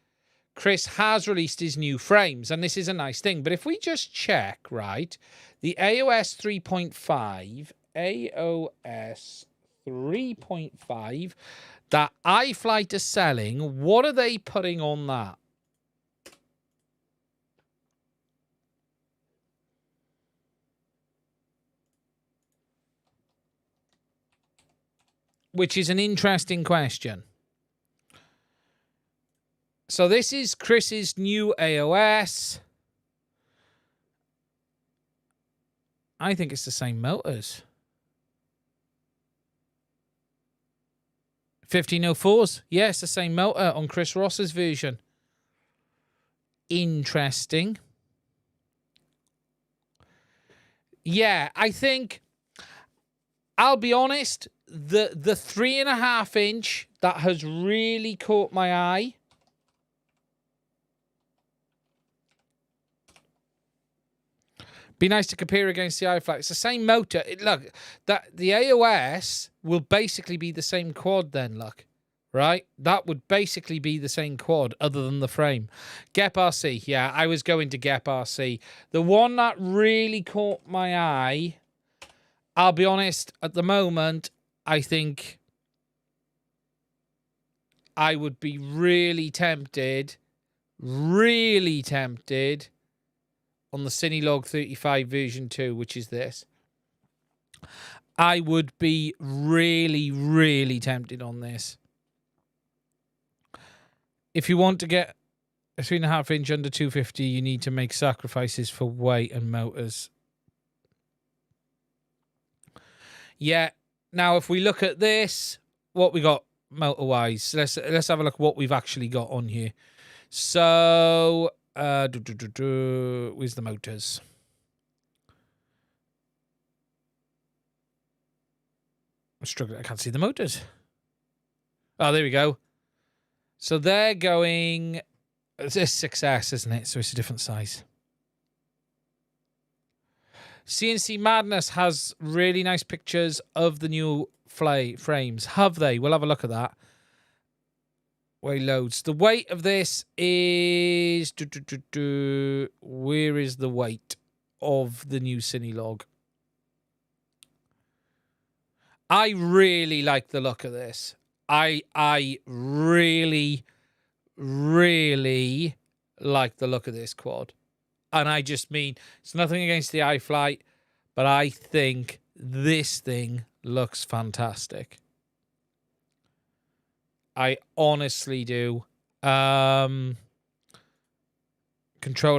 Chris has released his new frames, and this is a nice thing. But if we just check, right, the AOS 3.5 that iFlight is selling, what are they putting on that? Which is an interesting question. So this is Chris's new AOS. I think it's the same motors. 1504s. Yeah, it's the same motor on Chris Ross's version. Interesting. Yeah, I think, I'll be honest, the 3.5-inch that has really caught my eye. Be nice to compare against the iFlight. It's the same motor. Look, that the AOS will basically be the same quad then, look. Right? That would basically be the same quad other than the frame. Gep RC. Yeah, I was going to Gep RC. The one that really caught my eye, I'll be honest, at the moment, I think I would be really tempted on the Cinelog 35 version 2, which is this. I would be really tempted on this. If you want to get a 3.5-inch under 250, you need to make sacrifices for weight and motors. Yeah. Now, if we look at this, what we got motor-wise. Let's have a look what we've actually got on here. So, where's the motors? I'm struggling. I can't see the motors. Oh, there we go. So they're going... It's a 6S, isn't it? So it's a different size. CNC Madness has really nice pictures of the new frames. Have they? We'll have a look at that. Where he loads. The weight of this is... Where is the weight of the new Cinelog? I really like the look of this. I really, really like the look of this quad. And I just mean, it's nothing against the iFlight, but I think this thing looks fantastic. I honestly do. Control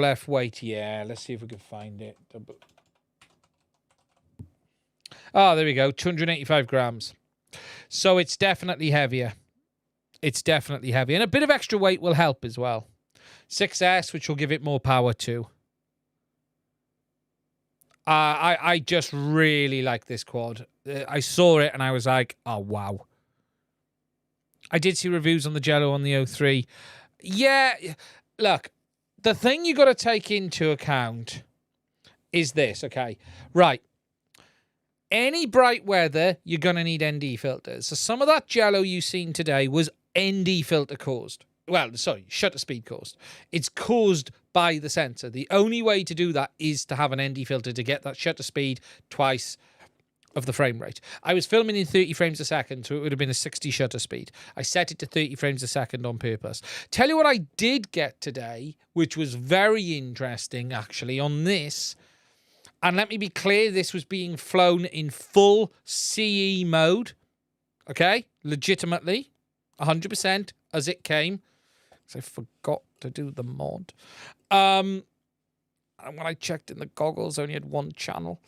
F weight. Yeah, let's see if we can find it. Oh, there we go. 285 grams. So it's definitely heavier. It's definitely heavier. And a bit of extra weight will help as well. 6S, which will give it more power too. I just really like this quad. I saw it and I was like, oh, wow. I did see reviews on the Jello on the 03. Yeah, look, the thing you got to take into account is this, okay? Right. Any bright weather, you're going to need ND filters. So some of that Jello you've seen today was ND filter caused. Well, sorry, shutter speed caused. It's caused by the sensor. The only way to do that is to have an ND filter to get that shutter speed twice of the frame rate. I was filming in 30 frames a second, so it would have been a 60 shutter speed. I set it to 30 frames a second on purpose. Tell you what I did get today, which was very interesting, actually, on this. And let me be clear, this was being flown in full CE mode. Okay? Legitimately. 100% as it came. Because I forgot to do the mod. And when I checked in the goggles, I only had one channel.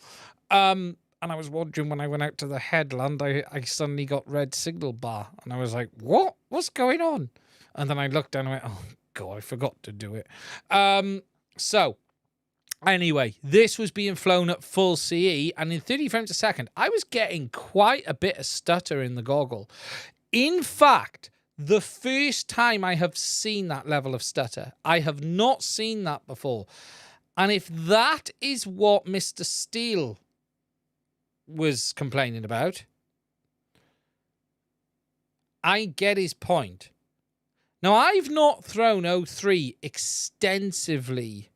And I was wondering when I went out to the headland, I suddenly got red signal bar. And I was like, what? What's going on? And then I looked down and went, oh, God, I forgot to do it. So, anyway, this was being flown at full CE. And in 30 frames a second, I was getting quite a bit of stutter in the goggle. In fact, the first time I have seen that level of stutter, I have not seen that before. And if that is what Mr. Steele was complaining about, I get his point. Now, I've not thrown 03 extensively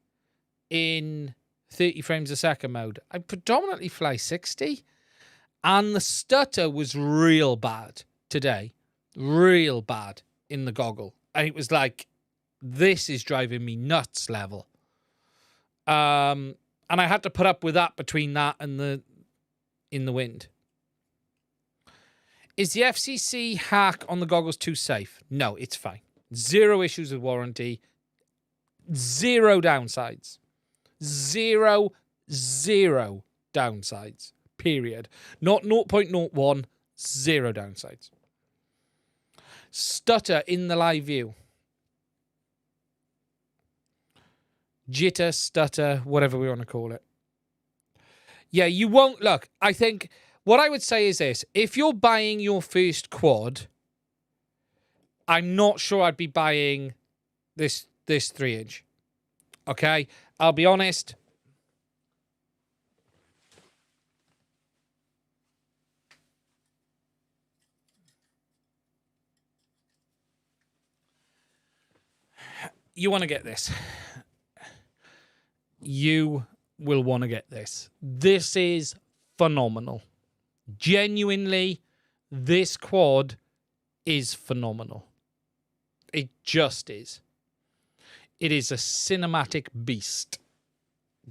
in 30 frames a second mode. I predominantly fly 60, and the stutter was real bad today. Real bad in the goggle. And it was like, this is driving me nuts level. And I had to put up with that between that and the in the wind. Is the FCC hack on the goggles too safe? No, it's fine. Zero issues with warranty. Zero downsides. Zero downsides. Period. Not 0.01. Zero downsides. Stutter in the live view. Jitter, stutter, whatever we want to call it. Yeah, you won't... Look, I think... What I would say is this. If you're buying your first quad, I'm not sure I'd be buying this 3-inch. Okay? I'll be honest. You want to get this. You will want to get this. This is phenomenal. Genuinely, this quad is phenomenal. It just is. It is a cinematic beast.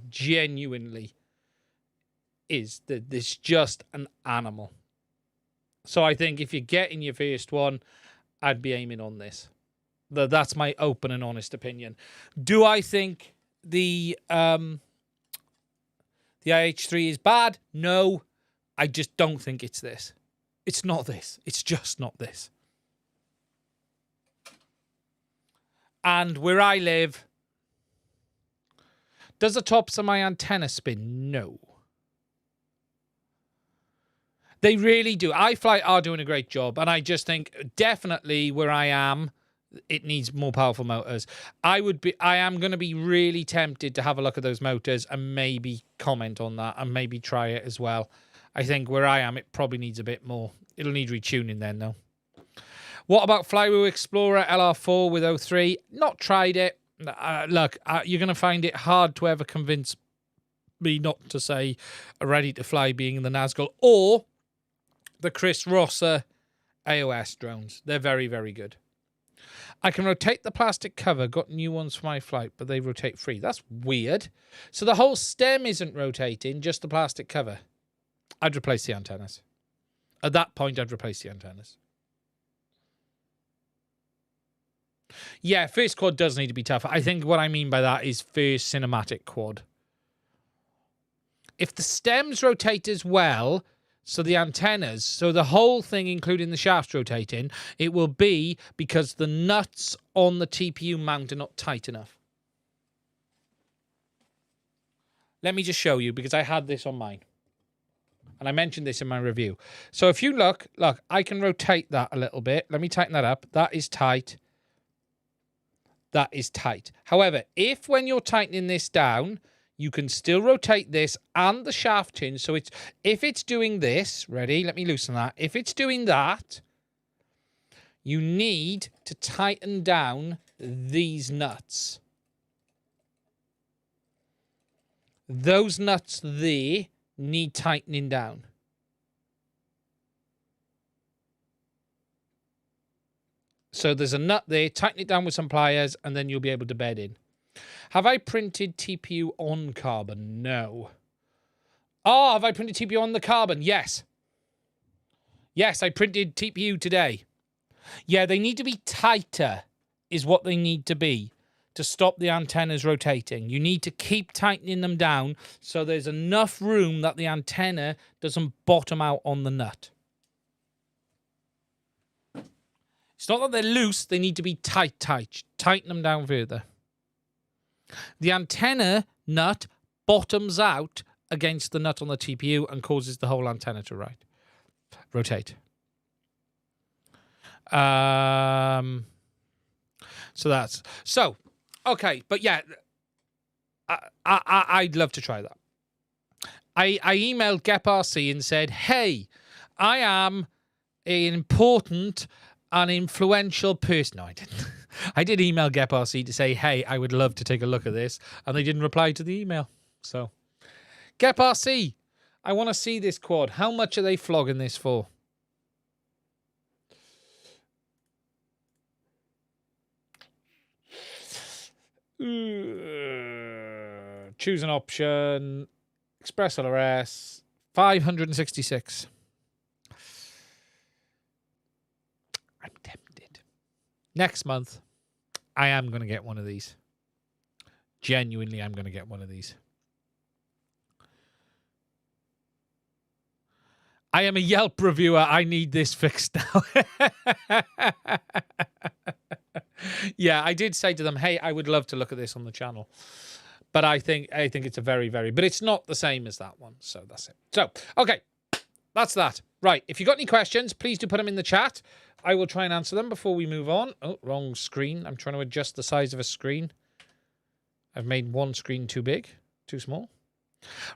Genuinely is. This just an animal. So I think if you're getting your first one, I'd be aiming on this. That's my open and honest opinion. Do I think the IH3 is bad? No. I just don't think it's this. It's not this. It's just not this. And where I live, does the tops of my antenna spin? No. They really do. iFlight are doing a great job. And I just think definitely where I am, it needs more powerful motors. I am going to be really tempted to have a look at those motors and maybe comment on that and maybe try it as well. I think where I am, it probably needs a bit more. It'll need retuning then, though. What about Flywheel Explorer LR4 with 03? Not tried it. Look, you're going to find it hard to ever convince me not to say Ready to Fly being in the Nazgul or the Chris Rosser AOS drones. They're very, very good. I can rotate the plastic cover. Got new ones for my flight, but they rotate free. That's weird. So the whole stem isn't rotating, just the plastic cover. I'd replace the antennas. At that point, I'd replace the antennas. Yeah, first quad does need to be tough. I think what I mean by that is first cinematic quad. If the stems rotate as well, so the antennas, so the whole thing, including the shafts rotating, it will be because the nuts on the TPU mount are not tight enough. Let me just show you, because I had this on mine. And I mentioned this in my review. So if you look, I can rotate that a little bit. Let me tighten that up. That is tight. That is tight. However, if when you're tightening this down, you can still rotate this and the shaft in. So if it's doing this, ready? Let me loosen that. If it's doing that, you need to tighten down these nuts. Those nuts there need tightening down. So there's a nut there, tighten it down with some pliers, and then you'll be able to bed in. Have I printed TPU on carbon? No. Oh, have I printed TPU on the carbon? Yes. Yes, I printed TPU today. Yeah, they need to be tighter, is what they need to be, to stop the antennas rotating. You need to keep tightening them down so there's enough room that the antenna doesn't bottom out on the nut. It's not that they're loose, they need to be tight. Tighten them down further. The antenna nut bottoms out against the nut on the TPU and causes the whole antenna to rotate. So okay, but yeah, I'd love to try that. I emailed GepRC and said, hey, I am an important and influential person. No, I didn't. I did email GepRC to say, hey, I would love to take a look at this, and they didn't reply to the email. So, GepRC, I want to see this quad. How much are they flogging this for? Choose an option. Express ELRS. 566. I'm tempted. Next month, I am going to get one of these. Genuinely, I'm going to get one of these. I am a Yelp reviewer. I need this fixed now. Yeah, I did say to them, hey, I would love to look at this on the channel. But I think it's a very, very... But it's not the same as that one. So that's it. So, okay. That's that. Right. If you've got any questions, please do put them in the chat. I will try and answer them before we move on. Oh, wrong screen. I'm trying to adjust the size of a screen. I've made one screen too big, too small.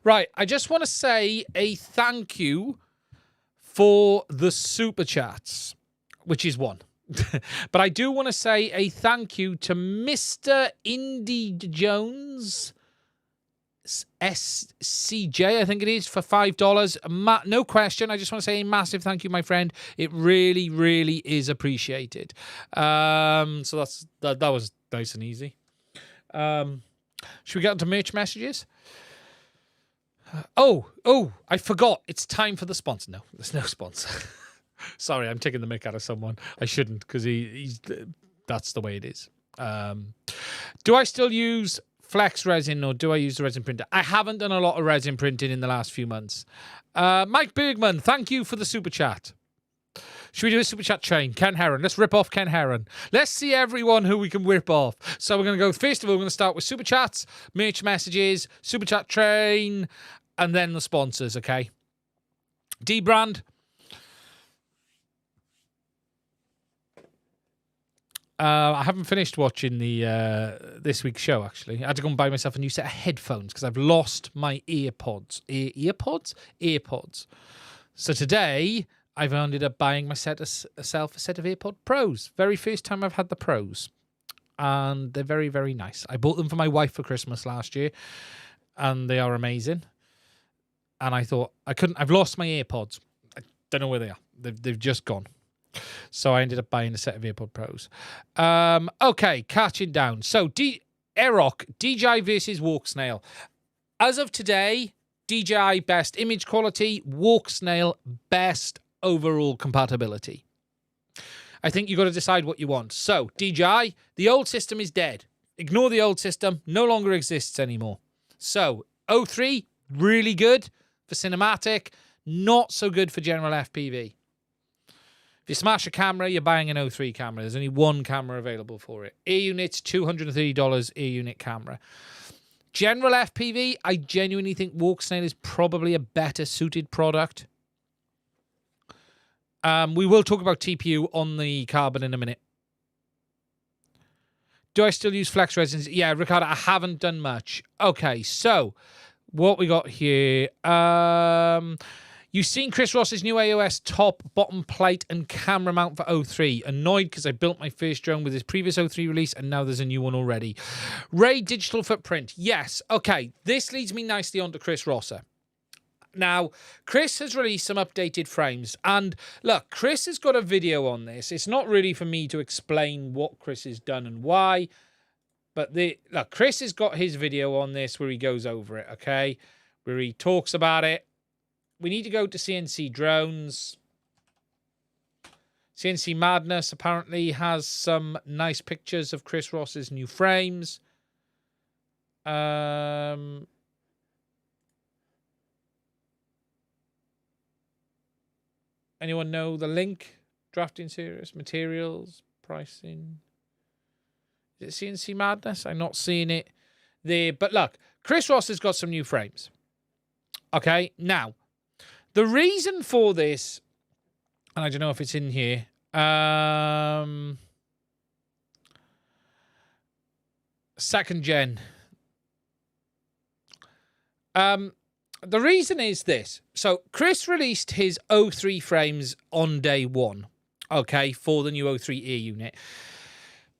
Right. I just want to say a thank you for the super chats, which is one. But I do want to say a thank you to Mr. Indy Jones, SCJ, I think it is, for $5. No question. I just want to say a massive thank you, my friend. It really, really is appreciated. So that was nice and easy. Should we get into merch messages? Oh, I forgot. It's time for the sponsor. No, there's no sponsor. Sorry, I'm taking the mick out of someone. I shouldn't, because he's that's the way it is. Do I still use flex resin or do I use the resin printer? I haven't done a lot of resin printing in the last few months. Mike Bergman, thank you for the super chat. Should we do a super chat train? Ken Heron. Let's rip off Ken Heron. Let's see everyone who we can rip off. So we're going to go, first of all, we're going to start with super chats, merch messages, super chat train, and then the sponsors, okay? D-Brand. I haven't finished watching the this week's show, actually. I had to go and buy myself a new set of headphones because I've lost my earpods. Earpods. So today, I've ended up buying myself a set of AirPod Pros. Very first time I've had the Pros. And they're very, very nice. I bought them for my wife for Christmas last year. And they are amazing. And I thought, I've lost my AirPods. I don't know where they are. They've just gone. So I ended up buying a set of AirPod Pros. Okay, catching down. So Aeroc, DJI versus Walksnail. As of today, DJI best image quality, Walksnail best overall compatibility. I think you've got to decide what you want. So DJI, the old system is dead. Ignore the old system, no longer exists anymore. So 03, really good for cinematic, not so good for general FPV. If you smash a camera, you're buying an 03 camera. There's only one camera available for it. Air unit's $230 air unit camera. General FPV, I genuinely think Walksnail is probably a better suited product. We will talk about TPU on the Carbon in a minute. Do I still use flex resins? Yeah, Ricardo, I haven't done much. Okay, so what we got here. You've seen Chris Ross's new AOS top, bottom plate, and camera mount for 03. Annoyed because I built my first drone with his previous 03 release, and now there's a new one already. Ray digital footprint. Yes. Okay. This leads me nicely onto Chris Rosser. Now, Chris has released some updated frames. And look, Chris has got a video on this. It's not really for me to explain what Chris has done and why. But look, Chris has got his video on this where he goes over it, okay? Where he talks about it. We need to go to CNC Drones. CNC Madness apparently has some nice pictures of Chris Ross's new frames. Anyone know the link? Drafting series, materials, pricing. Is it CNC Madness? I'm not seeing it there. But look, Chris Ross has got some new frames. Okay, now, the reason for this, and I don't know if it's in here, second gen. The reason is this. So Chris released his 03 frames on day one, okay, for the new 03 air unit.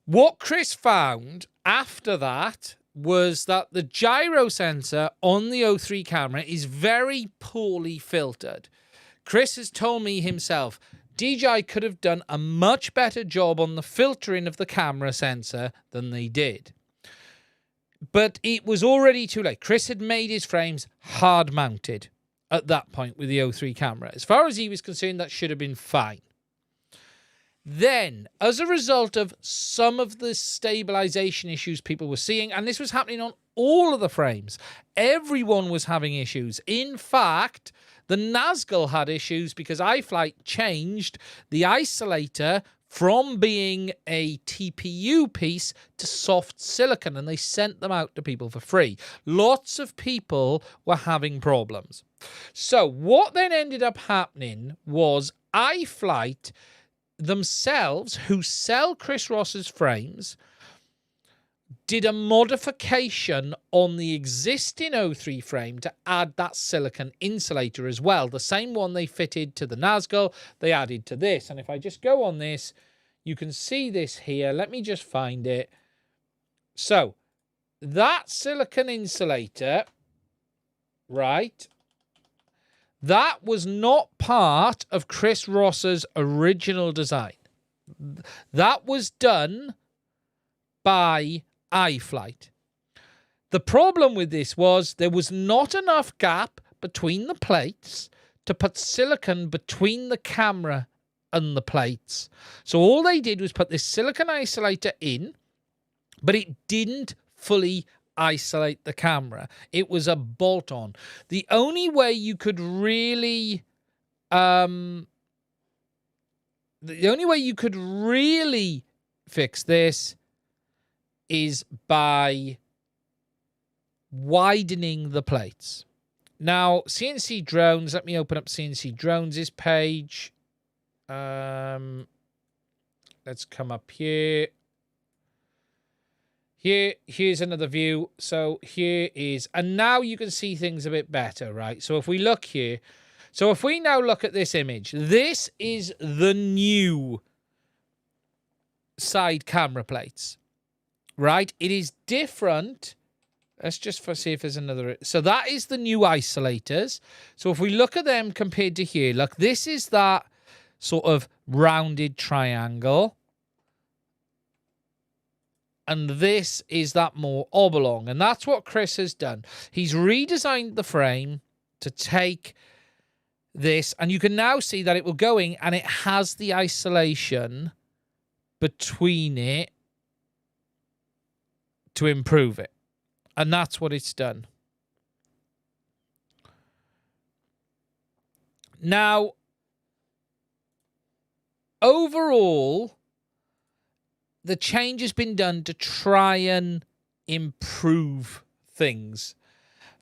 What Chris found after that was that the gyro sensor on the 03 camera is very poorly filtered. Chris has told me himself, DJI could have done a much better job on the filtering of the camera sensor than they did. But it was already too late. Chris had made his frames hard mounted at that point with the 03 camera. As far as he was concerned, that should have been fine. Then, as a result of some of the stabilization issues people were seeing, and this was happening on all of the frames, everyone was having issues. In fact, the Nazgul had issues because iFlight changed the isolator from being a TPU piece to soft silicon, and they sent them out to people for free. Lots of people were having problems. So what then ended up happening was iFlight themselves, who sell Chris Ross's frames, did a modification on the existing 03 frame to add that silicon insulator as well. The same one they fitted to the Nazgul, they added to this. And if I just go on this, you can see this here. Let me just find it. So that silicon insulator, right, that was not part of Chris Ross's original design. That was done by iFlight. The problem with this was there was not enough gap between the plates to put silicon between the camera and the plates. So all they did was put this silicon isolator in, but it didn't fully isolate the camera. It was a bolt-on. The only way you could really the only way you could really fix this is by widening the plates. Now, CNC drones, let me open up CNC drones' page. Let's come up here. Here's another view. So here is, and now you can see things a bit better, right? So if we look here, so if we now look at this image, this is the new side camera plates, right? It is different. Let's just see if there's another. So that is the new isolators. So if we look at them compared to here, look, this is that sort of rounded triangle. And this is that more oblong. And that's what Chris has done. He's redesigned the frame to take this. And you can now see that it will going and it has the isolation between it to improve it. And that's what it's done. Now, overall, the change has been done to try and improve things.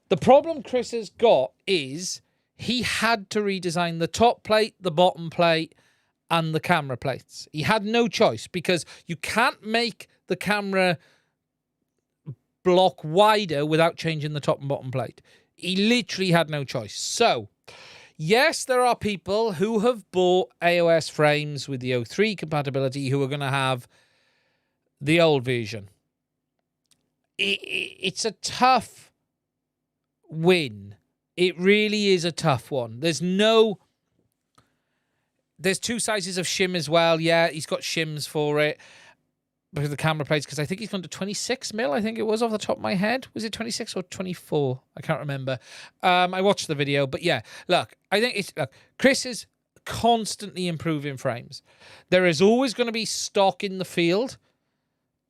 The problem Chris has got is he had to redesign the top plate, the bottom plate, and the camera plates. He had no choice because you can't make the camera block wider without changing the top and bottom plate. He literally had no choice. So, yes, there are people who have bought AOS frames with the O3 compatibility who are going to have the old version. It's a tough win. It really is a tough one. There's two sizes of shim as well. Yeah, he's got shims for it. Because the camera plates, because I think he's gone to 26 mil, I think it was off the top of my head. Was it 26 or 24? I can't remember. I watched the video, but yeah, look, I think it's, look, Chris is constantly improving frames. There is always going to be stock in the field,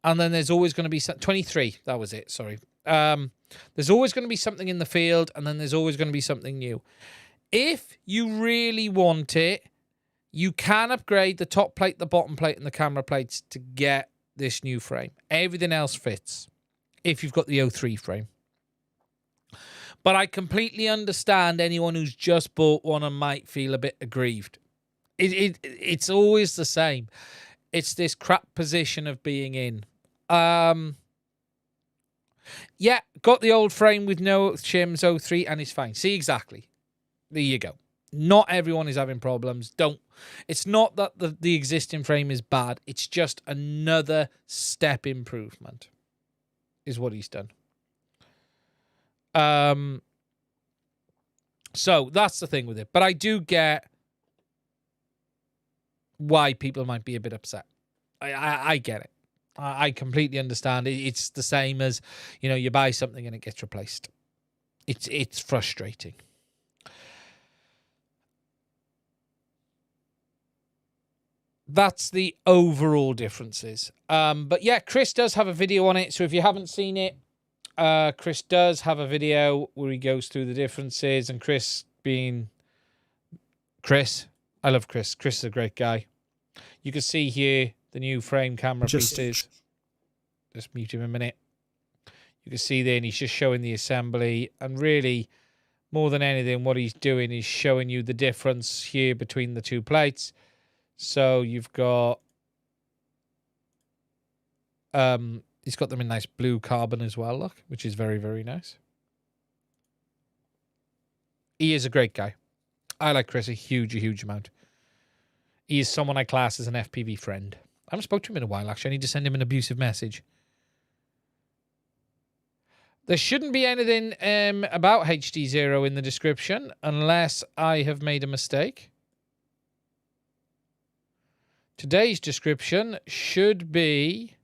and then there's always going to be 23. That was it. Sorry. There's always going to be something in the field, and then there's always going to be something new. If you really want it, you can upgrade the top plate, the bottom plate, and the camera plates to get this new frame. Everything else fits if you've got the O3 frame. But I completely understand anyone who's just bought one and might feel a bit aggrieved. It's always the same. It's this crap position of being in. Yeah, got the old frame with no shims, O3, and it's fine. See, exactly. There you go. Not everyone is having problems. It's not that the existing frame is bad. It's just another step improvement is what he's done. So that's the thing with it. But I do get why people might be a bit upset. I get it. I completely understand. It's the same as, you know, you buy something and it gets replaced. It's frustrating. That's the overall differences. But yeah, Chris does have a video on it. So if you haven't seen it, Chris does have a video where he goes through the differences. And Chris being Chris, I love Chris. Chris is a great guy. You can see here the new frame camera pieces. Just mute him a minute. You can see there, and he's just showing the assembly. And really, more than anything, what he's doing is showing you the difference here between the two plates. So you've got, he's got them in nice blue carbon as well, look, which is very, very nice. He is a great guy. I like Chris a huge amount. He is someone I class as an FPV friend. I haven't spoken to him in a while, actually. I need to send him an abusive message. There shouldn't be anything about HDZero in the description unless I have made a mistake. Today's description should be...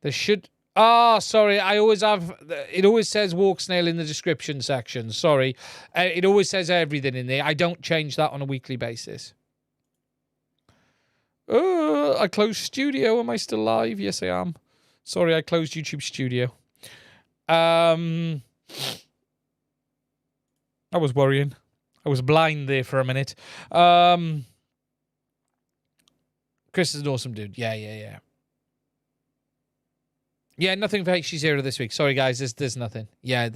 There should... Oh, sorry. I always have... It always says Walksnail in the description section. Sorry. It always says everything in there. I don't change that on a weekly basis. Oh, I closed Studio. Am I still live? Yes, I am. Sorry, I closed YouTube Studio. I was worrying. I was blind there for a minute. Chris is an awesome dude. Yeah. Yeah, nothing for HDZero this week. Sorry, guys. There's nothing. Yeah,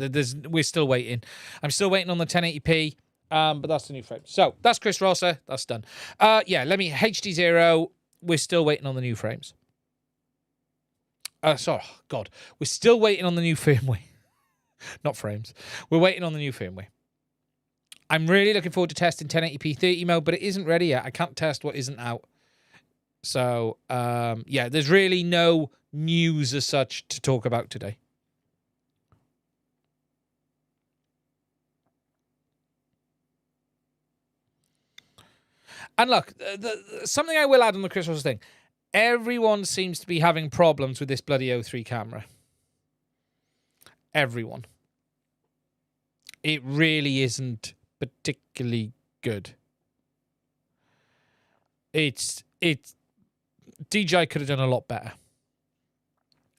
we're still waiting. I'm still waiting on the 1080p, but that's the new frame. So that's Chris Rosser. That's done. Yeah, let me HDZero. We're still waiting on the new frames. Sorry, God. We're still waiting on the new firmware. Not frames. We're waiting on the new firmware. I'm really looking forward to testing 1080p 30 mode, but it isn't ready yet. I can't test what isn't out. So, yeah, there's really no news as such to talk about today. And look, something I will add on the Chris Ross thing. Everyone seems to be having problems with this bloody O3 camera. Everyone. It really isn't particularly good. DJI could have done a lot better.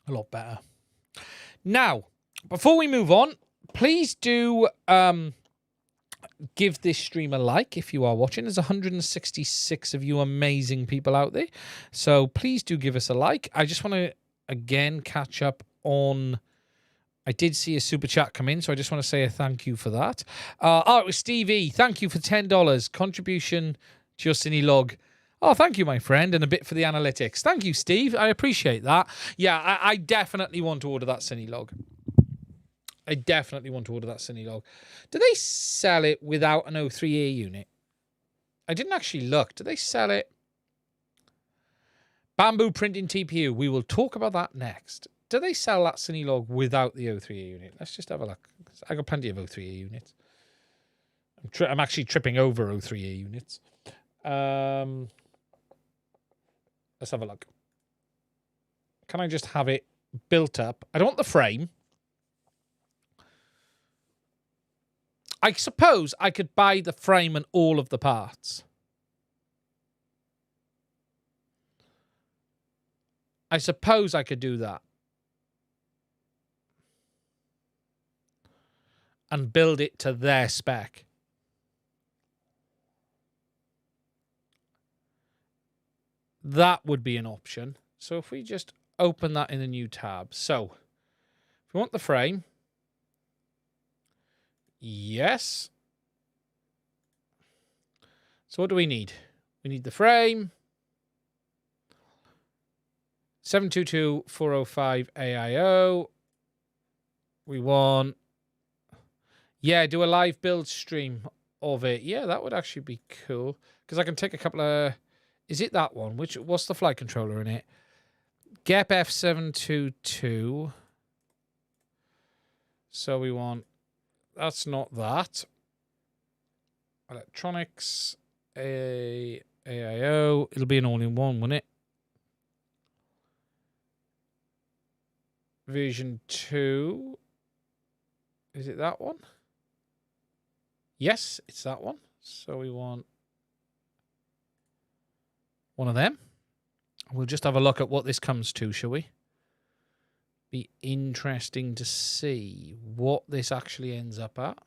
A lot better. Now, before we move on, please do give this stream a like if you are watching. There's 166 of you amazing people out there. So please do give us a like. I just want to, again, catch up on... I did see a super chat come in, so I just want to say a thank you for that. It was Stevie. Thank you for $10. Contribution to your Cine log. Oh, thank you, my friend, and a bit for the analytics. Thank you, Steve. I appreciate that. Yeah, I definitely want to order that Cine log. I definitely want to order that Cine log. Do they sell it without an O3A unit? I didn't actually look. Do they sell it? Bamboo printing TPU. We will talk about that next. Do they sell that Cine log without the O3A unit? Let's just have a look. I got plenty of O3A units. I'm actually tripping over O3A units. Let's have a look. Can I just have it built up? I don't want the frame. I suppose I could buy the frame and all of the parts. I suppose I could do that. And build it to their spec. That would be an option. So if we just open that in a new tab. So if we want the frame. Yes. So what do we need? We need the frame. 722.405 AIO. We want... Yeah, do a live build stream of it. Yeah, that would actually be cool. Because I can take a couple of... Is it that one? What's the flight controller in it? GEP F722. So we want... That's not that. Electronics. AIO. It'll be an all-in-one, won't it? Version 2. Is it that one? Yes, it's that one. So we want one of them. We'll just have a look at what this comes to, shall we? Be interesting to see what this actually ends up at.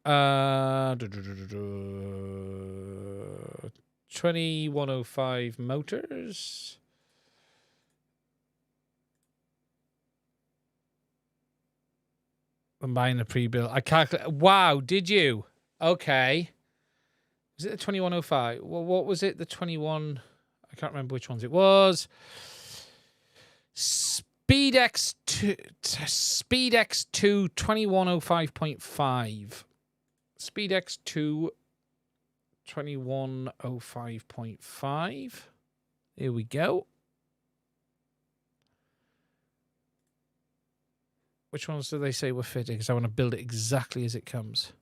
2105 motors. I'm buying the pre-built. I calculate. Wow, did you? Okay. Is it the 2105? Well, what was it? The 21... I can't remember which ones it was. SpeedX 2 2105.5. SpeedX 2 2105.5. Here we go. Which ones do they say were fitting? Because I want to build it exactly as it comes.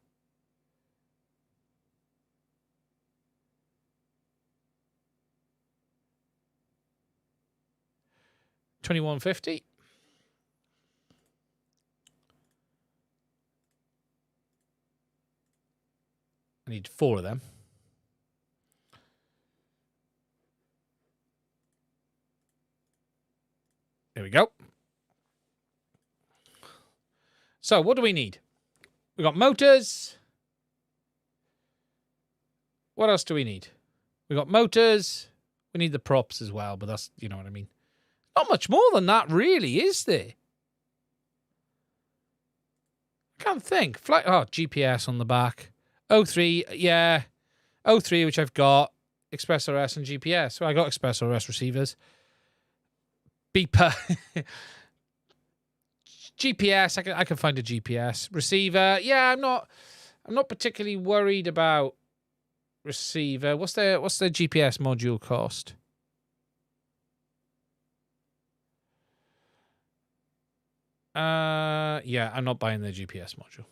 $21.50. I need 4 of them. There we go. So what do we need? We got motors. what else do we need? We got motors. We need the props as well, but that's, you know what I mean. Not much more than that, really, is there? I can't think. GPS on the back. 03, yeah. 03, which I've got. Express RS and GPS. So I got Express RS receivers. Beeper. GPS, I can find a GPS. Receiver, yeah, I'm not particularly worried about receiver. What's their GPS module cost? Yeah, I'm not buying their GPS module.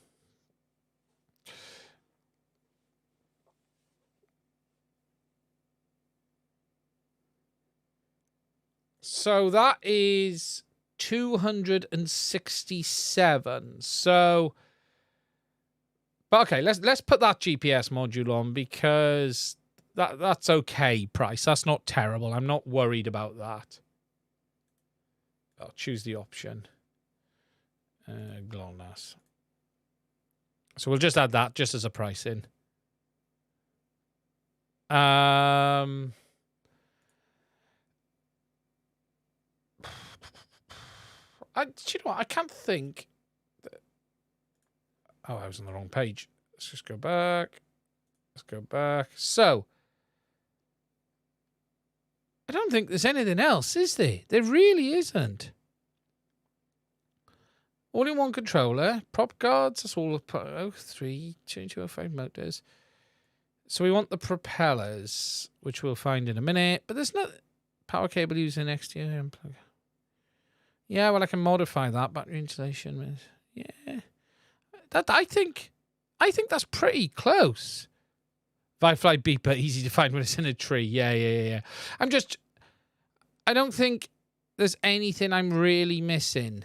So that is 267. So, but okay, let's put that GPS module on because that's okay price. That's not terrible. I'm not worried about that. I'll choose the option. GLONASS. So we'll just add that just as a price in. Do you know what? I can't think. Oh, I was on the wrong page. Let's just go back. Let's go back. So, I don't think there's anything else, is there? There really isn't. All-in-one controller, prop guards, that's all. 03, 2205 motors. So we want the propellers, which we'll find in a minute. But there's no power cable using exterior plug. Yeah, well, I can modify that battery insulation. Yeah, that I think that's pretty close. iFlight beeper, easy to find when it's in a tree. Yeah. I don't think there's anything I'm really missing.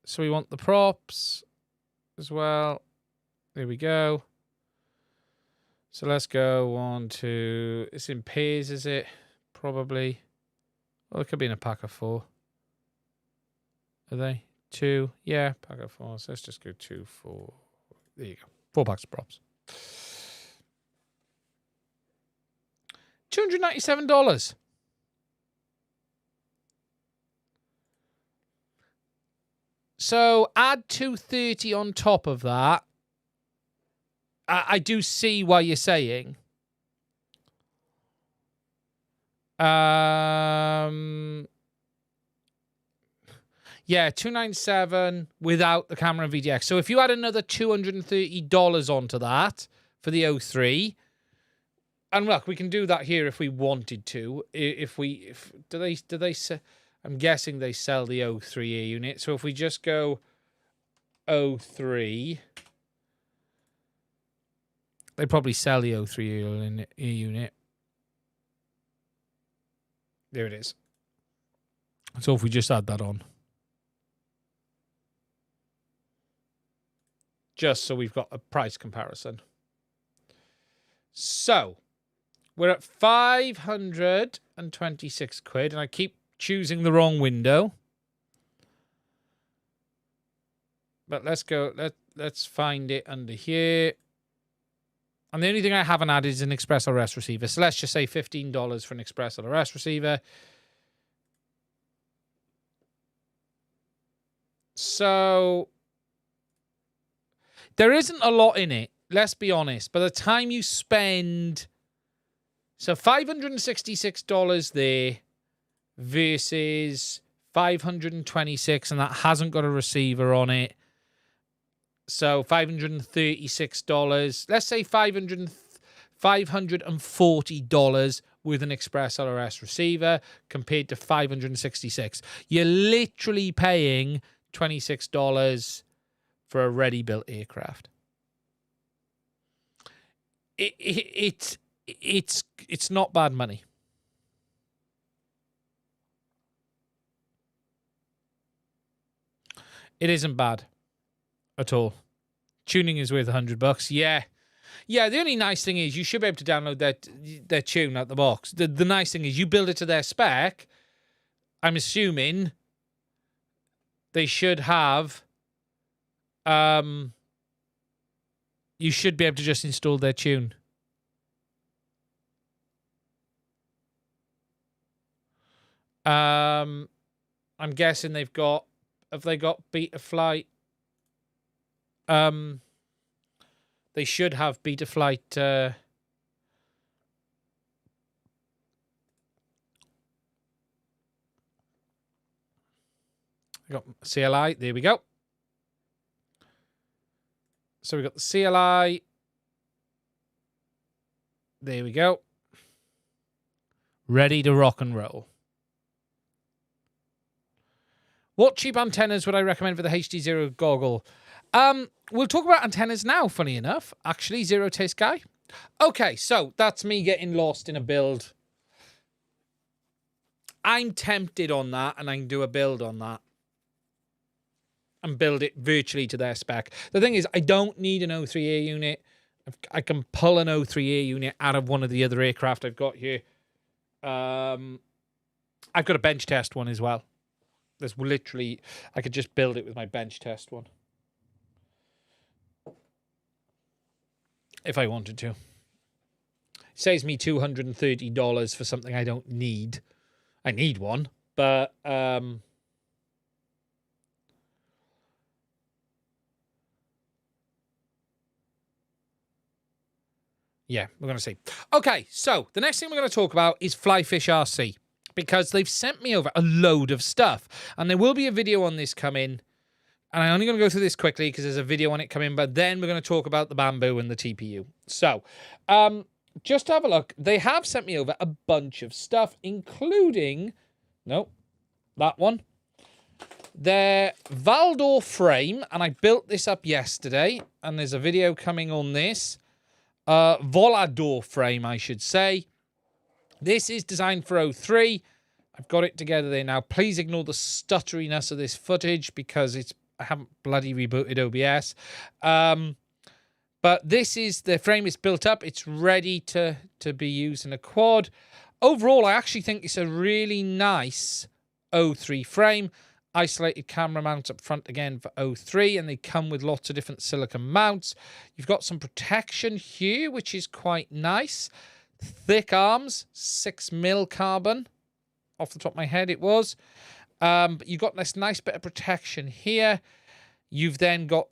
So we want the props as well. There we go. So let's go on to, it's in pairs, is it? Probably. Well, it could be in a pack of 4. Are they? 2. Yeah, pack of 4. So let's just go 2, 4. There you go. 4 packs of props. $297. So add 230 on top of that. I do see why you're saying. Yeah, 297 without the camera and VDX. So if you add another $230 onto that for the 03, and look, we can do that here if we wanted to. Do they I'm guessing they sell the 03 air unit. So if we just go 03, they probably sell the 03 air unit. There it is. So if we just add that on. Just so we've got a price comparison. So we're at 526 quid, and I keep choosing the wrong window. But let's go, let's find it under here. And the only thing I haven't added is an Express LRS receiver. So let's just say $15 for an Express LRS receiver. So there isn't a lot in it, let's be honest. By the time you spend, so $566 there versus $526, and that hasn't got a receiver on it. So $536. Let's say $540 with an Express LRS receiver compared to $566. You're literally paying $26 for a ready-built aircraft. It's not bad money. It isn't bad at all. Tuning is worth $100. Yeah. The only nice thing is you should be able to download their tune out the box. The nice thing is you build it to their spec. I'm assuming they should have. You should be able to just install their tune. I'm guessing they've got... Have they got Betaflight? They should have Betaflight... I got CLI. There we go. So we got the CLI. There we go. Ready to rock and roll. What cheap antennas would I recommend for the HDZero goggle? We'll talk about antennas now, funny enough. Actually, Zero Taste Guy. Okay, so that's me getting lost in a build. I'm tempted on that, and I can do a build on that. And build it virtually to their spec. The thing is, I don't need an O3A unit. I can pull an O3A unit out of one of the other aircraft I've got here. I've got a bench test one as well. There's literally... I could just build it with my bench test one. If I wanted to. It saves me $230 for something I don't need. I need one, but... yeah, we're going to see. Okay, so the next thing we're going to talk about is FlyFish RC, because they've sent me over a load of stuff, and there will be a video on this coming, and I'm only going to go through this quickly because there's a video on it coming, but then we're going to talk about the bamboo and the TPU. So, just to have a look, they have sent me over a bunch of stuff, including, no, that one, their Valdor frame, and I built this up yesterday, and there's a video coming on this. Volador frame, I should say. This is designed for O3. I've got it together there now. Please ignore the stutteriness of this footage because I haven't bloody rebooted OBS. But this is the frame. It's built up. It's ready to be used in a quad. Overall, I actually think it's a really nice O3 frame. Isolated camera mounts up front again for O3, and they come with lots of different silicone mounts. You've got some protection here, which is quite nice. Thick arms, 6mm carbon. Off the top of my head, it was. But you've got this nice bit of protection here. You've then got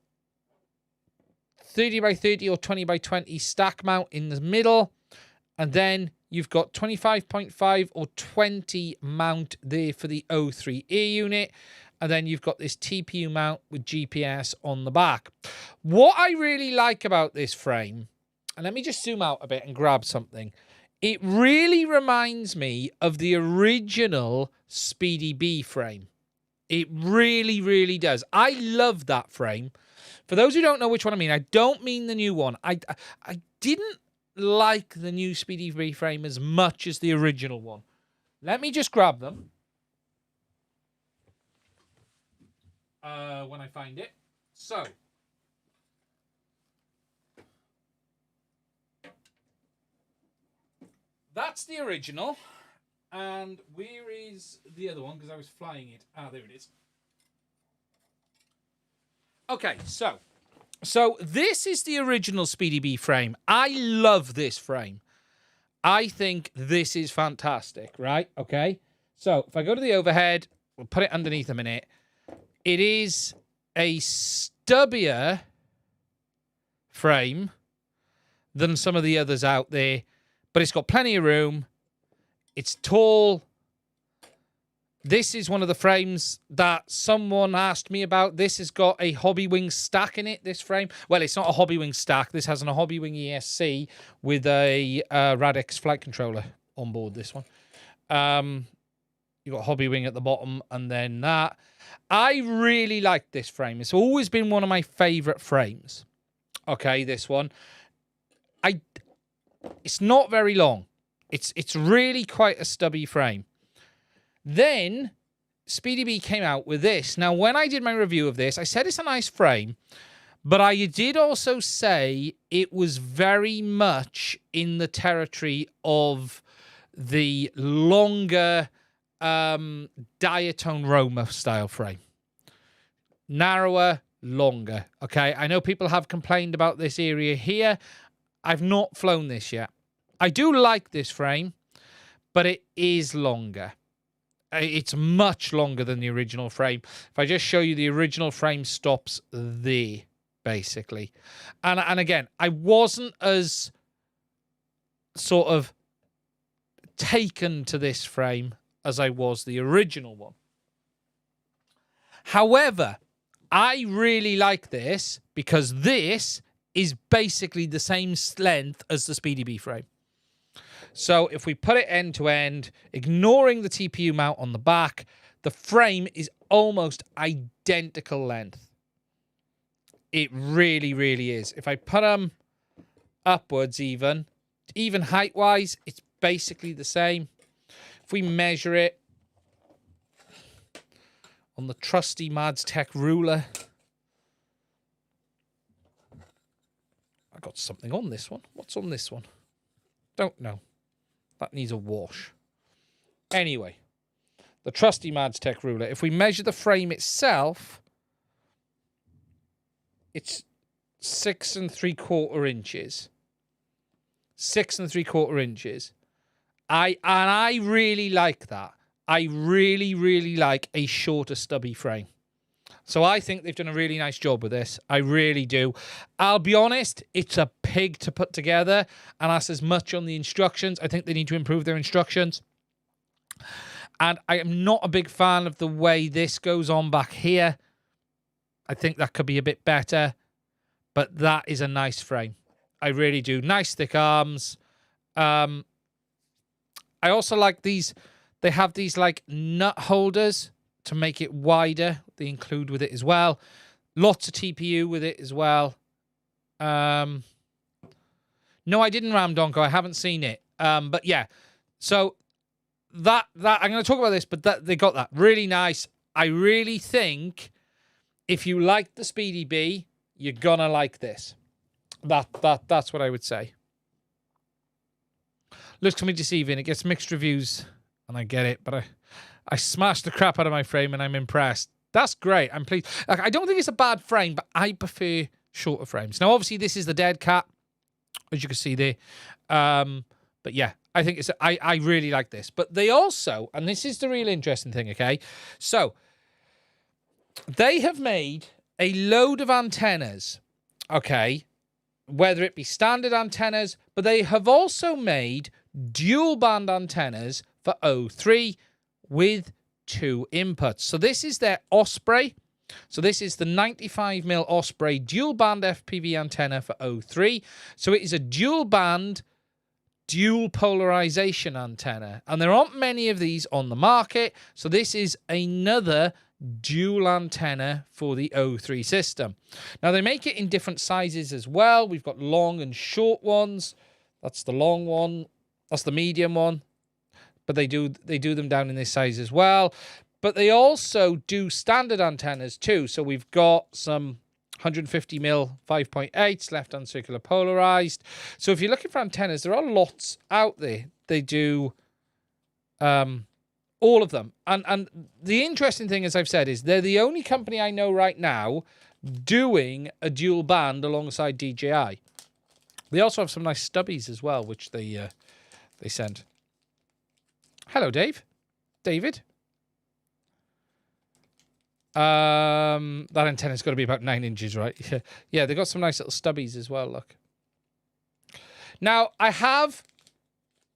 30 by 30 or 20 by 20 stack mount in the middle. And then you've got 25.5 or 20 mount there for the O3A unit. And then you've got this TPU mount with GPS on the back. What I really like about this frame, and let me just zoom out a bit and grab something. It really reminds me of the original Speedy B frame. It really, really does. I love that frame. For those who don't know which one I mean, I don't mean the new one. I didn't like the new Speedy B frame as much as the original one. Let me just grab them when I find it. So, that's the original. And where is the other one? Because I was flying it. Ah, there it is. Okay, so this is the original Speedy B frame. I love this frame. I think this is fantastic, right? Okay. So if I go to the overhead, we'll put it underneath a minute. It is a stubbier frame than some of the others out there, but it's got plenty of room. It's tall. This is one of the frames that someone asked me about. This has got a Hobbywing stack in it, this frame. Well, it's not a Hobbywing stack. This has a Hobbywing ESC with a Radix flight controller on board, this one. You've got Hobbywing at the bottom and then that. I really like this frame. It's always been one of my favorite frames. Okay, this one. It's not very long. It's really quite a stubby frame. Then Speedy B came out with this. Now, when I did my review of this, I said it's a nice frame, but I did also say it was very much in the territory of the longer diatone Roma style frame. Narrower, longer. Okay, I know people have complained about this area here. I've not flown this yet. I do like this frame, but it is longer. It's much longer than the original frame. If I just show you, the original frame stops there, basically. And again, I wasn't as sort of taken to this frame as I was the original one. However, I really like this because this is basically the same length as the Speedy Bee frame. So if we put it end to end, ignoring the TPU mount on the back, the frame is almost identical length. It really, really is. If I put them upwards even height-wise, it's basically the same. If we measure it on the trusty Mads Tech ruler, I got something on this one. What's on this one? Don't know. That needs a wash. Anyway, the trusty Mads Tech ruler. If we measure the frame itself, it's 6 3/4 inches. 6 3/4 inches. I really like that. I really, really like a shorter stubby frame. So I think they've done a really nice job with this. I really do. I'll be honest, it's a pig to put together, and that's as much on the instructions. I think they need to improve their instructions. And I am not a big fan of the way this goes on back here. I think that could be a bit better, but that is a nice frame. I really do. Nice thick arms. I also like these. They have these like nut holders to make it wider. They include with it as well. Lots of TPU with it as well. No, I didn't ram Donko. I haven't seen it. But yeah. So that I'm going to talk about this, but they got that really nice. I really think if you like the Speedy Bee, you're gonna like this. That's what I would say. Looks to me deceiving. It gets mixed reviews, and I get it, but I smashed the crap out of my frame, and I'm impressed. That's great. I'm pleased. Like, I don't think it's a bad frame, but I prefer shorter frames. Now, obviously, this is the dead cat, as you can see there. But yeah, I think it's. I really like this. But they also, and this is the real interesting thing. Okay, so they have made a load of antennas. Okay, whether it be standard antennas, but they have also made dual band antennas for O3 with 2 inputs. So this is their Osprey. So this is the 95mm Osprey dual band FPV antenna for O3. So it is a dual band, dual polarization antenna. And there aren't many of these on the market. So this is another dual antenna for the O3 system. Now they make it in different sizes as well. We've got long and short ones. That's the long one. That's the medium one. But they do them down in this size as well. But they also do standard antennas too. So we've got some 150mm 5.8s, left-hand circular polarized. So if you're looking for antennas, there are lots out there. They do all of them. And the interesting thing, as I've said, is they're the only company I know right now doing a dual band alongside DJI. They also have some nice stubbies as well, which they sent. Hello, David. That antenna's got to be about 9 inches, right? Yeah, they've got some nice little stubbies as well, look. Now, I have...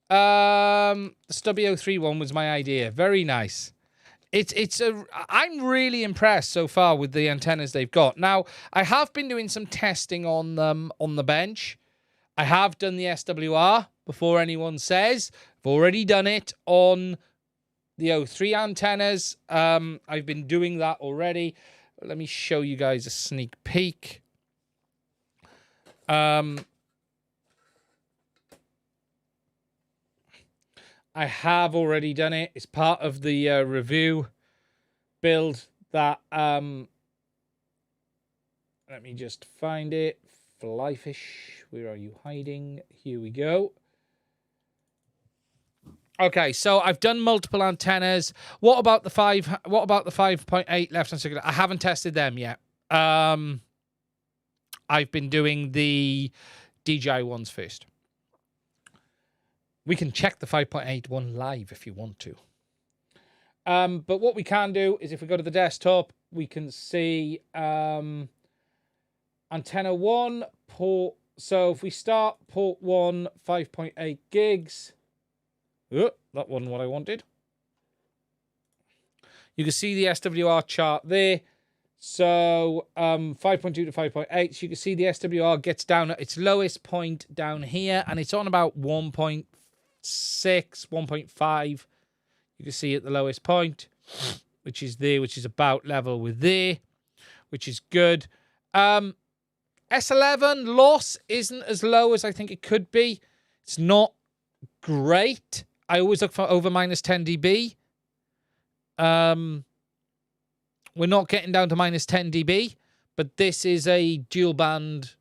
the Stubby 03 one was my idea. Very nice. I'm really impressed so far with the antennas they've got. Now, I have been doing some testing on them on the bench. I have done the SWR before anyone says. I've already done it on the 03 antennas. I've been doing that already. Let me show you guys a sneak peek. I have already done it. It's part of the review build that... let me just find it. FlyFish, where are you hiding? Here we go. Okay, so I've done multiple antennas. What about the 5.8 left-hand circular? I haven't tested them yet. I've been doing the DJI ones first. We can check the 5.8 one live if you want to. But what we can do is if we go to the desktop, we can see antenna 1 port. So if we start port 1, 5.8 gigs. Oh, that wasn't what I wanted. You can see the SWR chart there. So 5.2 to 5.8. So you can see the SWR gets down at its lowest point down here. And it's on about 1.6, 1.5. You can see at the lowest point, which is there, which is about level with there, which is good. S11 loss isn't as low as I think it could be. It's not great. I always look for over minus 10 dB. We're not getting down to minus 10 dB, but this is a dual band,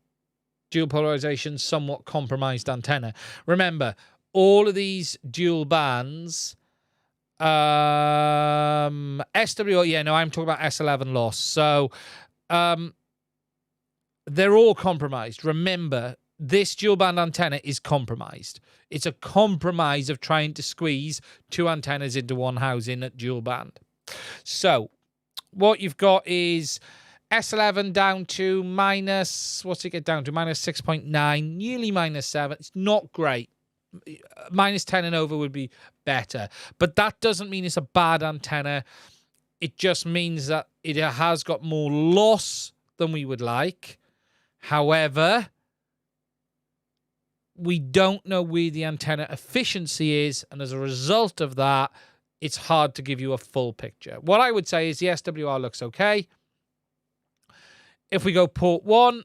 dual polarization, somewhat compromised antenna. Remember, all of these dual bands, SWR, yeah, no, I'm talking about S11 loss. So, they're all compromised. Remember, this dual band antenna is compromised. It's a compromise of trying to squeeze two antennas into one housing at dual band. So what you've got is S11 down to minus, what's it get down to? Minus 6.9, nearly minus 7. It's not great. Minus 10 and over would be better. But that doesn't mean it's a bad antenna. It just means that it has got more loss than we would like. However, we don't know where the antenna efficiency is, and as a result of that, it's hard to give you a full picture. What I would say is the SWR looks okay. If we go port 1,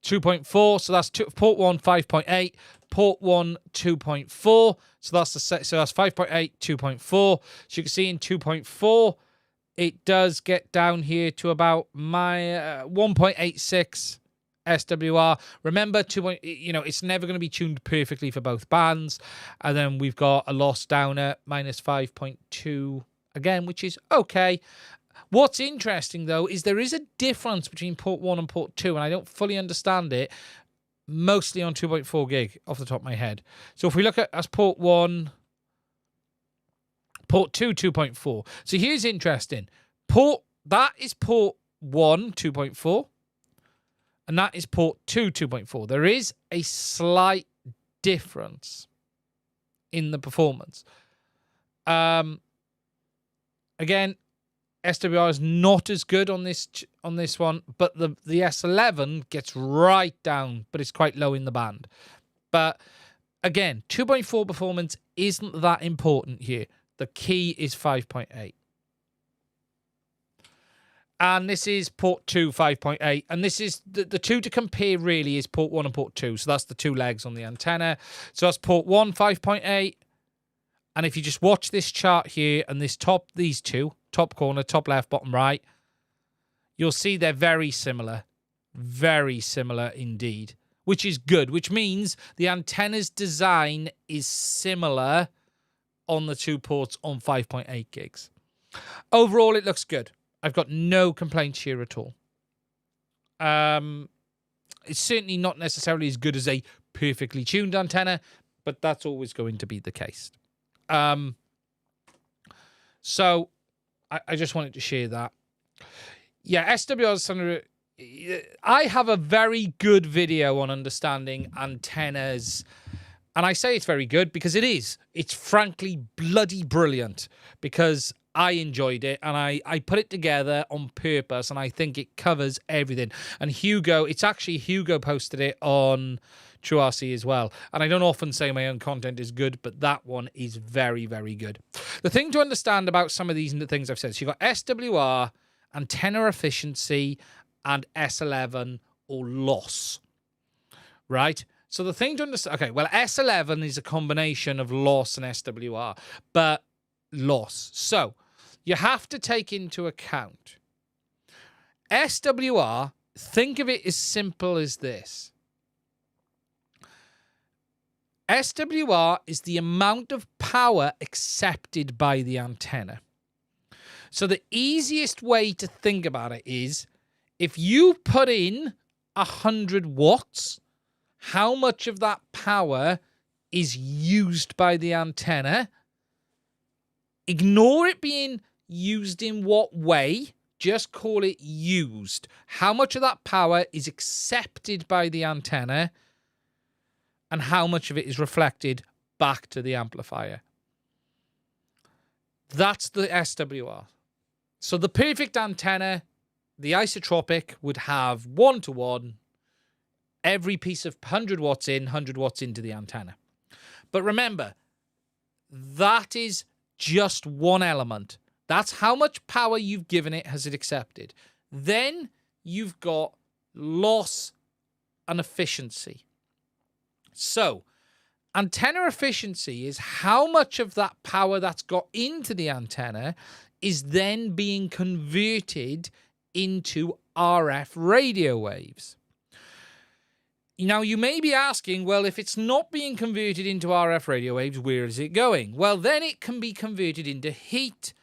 2.4, so that's port 1, 5.8, port 1, 2.4, so that's 5.8, 2.4. So you can see in 2.4, it does get down here to about my 1.86 SWR. Remember, it's never going to be tuned perfectly for both bands. And then we've got a loss down at minus 5.2 again, which is okay. What's interesting, though, is there is a difference between port 1 and port 2, and I don't fully understand it, mostly on 2.4 gig off the top of my head. So if we look at as port 1, port 2, 2.4. So here's interesting. That is port 1, 2.4. And that is port 2, 2.4. There is a slight difference in the performance. Again, SWR is not as good on this one, but the S11 gets right down, but it's quite low in the band. But again, 2.4 performance isn't that important here. The key is 5.8. And this is port 2, 5.8. And this is the two to compare really is port 1 and port 2. So that's the two legs on the antenna. So that's port 1, 5.8. And if you just watch this chart here and these two, top corner, top left, bottom right, you'll see they're very similar. Very similar indeed. Which is good. Which means the antenna's design is similar on the two ports on 5.8 gigs. Overall, it looks good. I've got no complaints here at all. It's certainly not necessarily as good as a perfectly tuned antenna, but that's always going to be the case. So I just wanted to share that. Yeah, SWR is something. I have a very good video on understanding antennas. And I say it's very good because it is. It's frankly bloody brilliant because I enjoyed it and I put it together on purpose and I think it covers everything. And Hugo posted it on True RC as well. And I don't often say my own content is good, but that one is very, very good. The thing to understand about some of these things I've said, so you've got SWR, antenna efficiency, and S11 or loss, right? So the thing to understand, okay, well, S11 is a combination of loss and SWR, but loss. So you have to take into account SWR, think of it as simple as this. SWR is the amount of power accepted by the antenna. So the easiest way to think about it is if you put in 100 watts, how much of that power is used by the antenna Ignore it being used in what way. Just call it used. How much of that power is accepted by the antenna and how much of it is reflected back to the amplifier. That's the SWR. So the perfect antenna, the isotropic, would have 1-to-1, every piece of 100 watts in, 100 watts into the antenna. But remember, that is just one element. That's how much power you've given it, has it accepted. Then you've got loss and efficiency. So antenna efficiency is how much of that power that's got into the antenna is then being converted into RF radio waves. Now, you may be asking, well, if it's not being converted into RF radio waves, where is it going? Well, then it can be converted into heat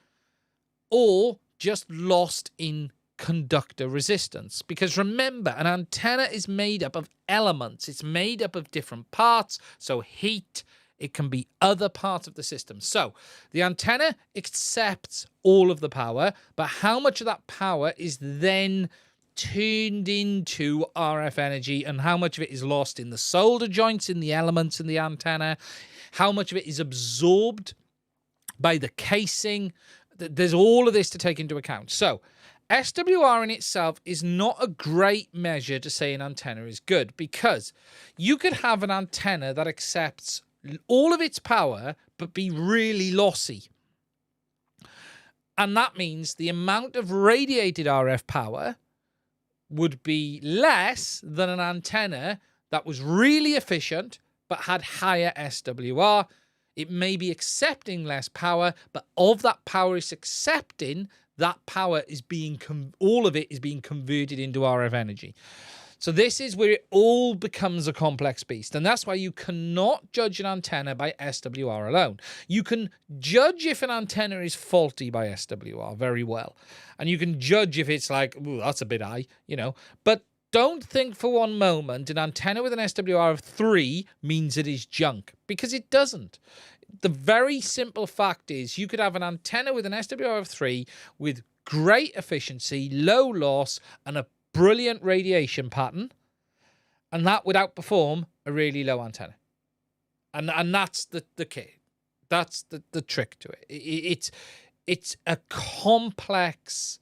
or just lost in conductor resistance. Because remember, an antenna is made up of elements. It's made up of different parts. So heat, it can be other parts of the system. So the antenna accepts all of the power, but how much of that power is then turned into RF energy, and how much of it is lost in the solder joints, in the elements in the antenna, how much of it is absorbed by the casing. There's all of this to take into account. So SWR in itself is not a great measure to say an antenna is good, because you could have an antenna that accepts all of its power but be really lossy. And that means the amount of radiated RF power would be less than an antenna that was really efficient but had higher SWR. It may be accepting less power, but of that power it's accepting, that power is being, all of it is being converted into RF energy. So this is where it all becomes a complex beast. And that's why you cannot judge an antenna by SWR alone. You can judge if an antenna is faulty by SWR very well. And you can judge if it's like, ooh, that's a bit high, you know. But don't think for one moment an antenna with an SWR of 3 means it is junk, because it doesn't. The very simple fact is you could have an antenna with an SWR of 3 with great efficiency, low loss, and a brilliant radiation pattern, and that would outperform a really low antenna. And that's the key. That's the trick to it. It's a complex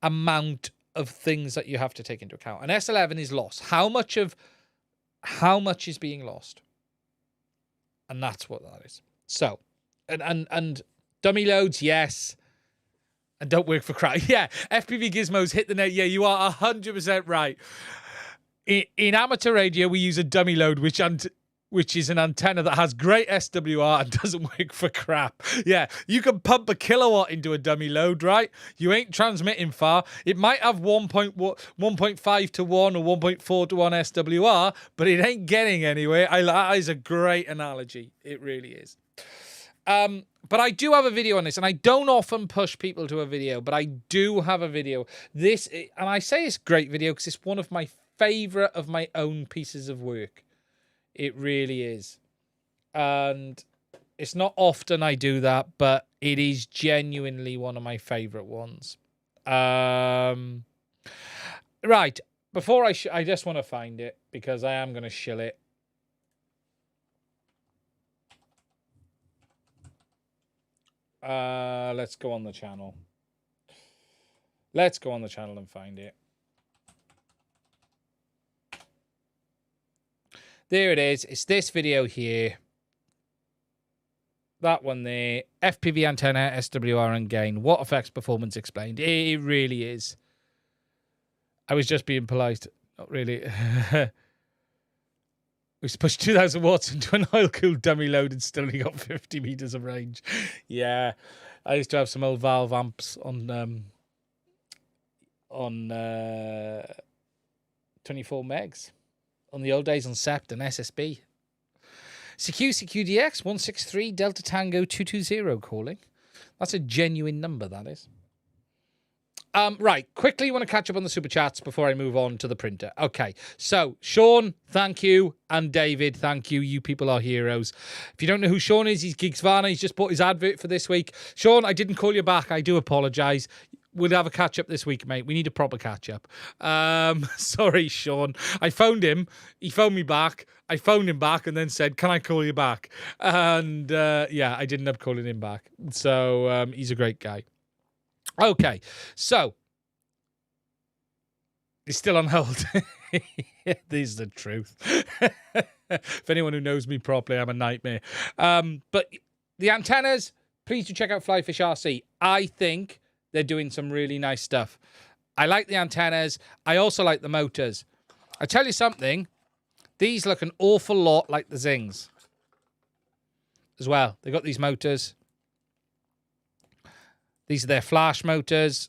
amount of things that you have to take into account. And S11 is lost. How much is being lost? And that's what that is. So, and dummy loads, yes. And don't work for crap. Yeah, FPV gizmos hit the note. Yeah, you are 100% right. In amateur radio, we use a dummy load, which is an antenna that has great SWR and doesn't work for crap. Yeah, you can pump a kilowatt into a dummy load, right? You ain't transmitting far. It might have 1.5 to 1 or 1.4 to 1 SWR, but it ain't getting anywhere. That is a great analogy. It really is. But I do have a video on this, and I don't often push people to a video, but I do have a video. And I say it's a great video because it's one of my favorite of my own pieces of work. It really is. And it's not often I do that, but it is genuinely one of my favorite ones. Right. Before I just want to find it because I am going to shill it. Let's go on the channel. Let's go on the channel and find it. There it is. It's this video here. That one there. FPV antenna, SWR and gain. What affects performance explained. It really is. I was just being polite. Not really. We pushed 2,000 watts into an oil-cooled dummy load and still only got 50 meters of range. Yeah. I used to have some old valve amps on 24 megs. On the old days on SEPT and SSB. CQDX 163 Delta Tango 220 calling. That's a genuine number, that is. Right, quickly want to catch up on the super chats before I move on to the printer. Okay, so Sean, thank you, and David, thank you. You people are heroes. If you don't know who Sean is, he's Geeksvana. He's just bought his advert for this week. Sean, I didn't call you back. I do apologise. We'll have a catch up this week, mate. We need a proper catch up. Sorry, Sean. I phoned him. He phoned me back. I phoned him back and then said, "Can I call you back?" And yeah, I didn't end up calling him back. So he's a great guy. Okay, so he's still on hold. This is the truth. If anyone who knows me properly, I'm a nightmare. But the antennas, please do check out FlyFish RC. I think they're doing some really nice stuff. I like the antennas. I also like the motors. I tell you something, these look an awful lot like the Zings as well. They've got these motors. These are their flash motors.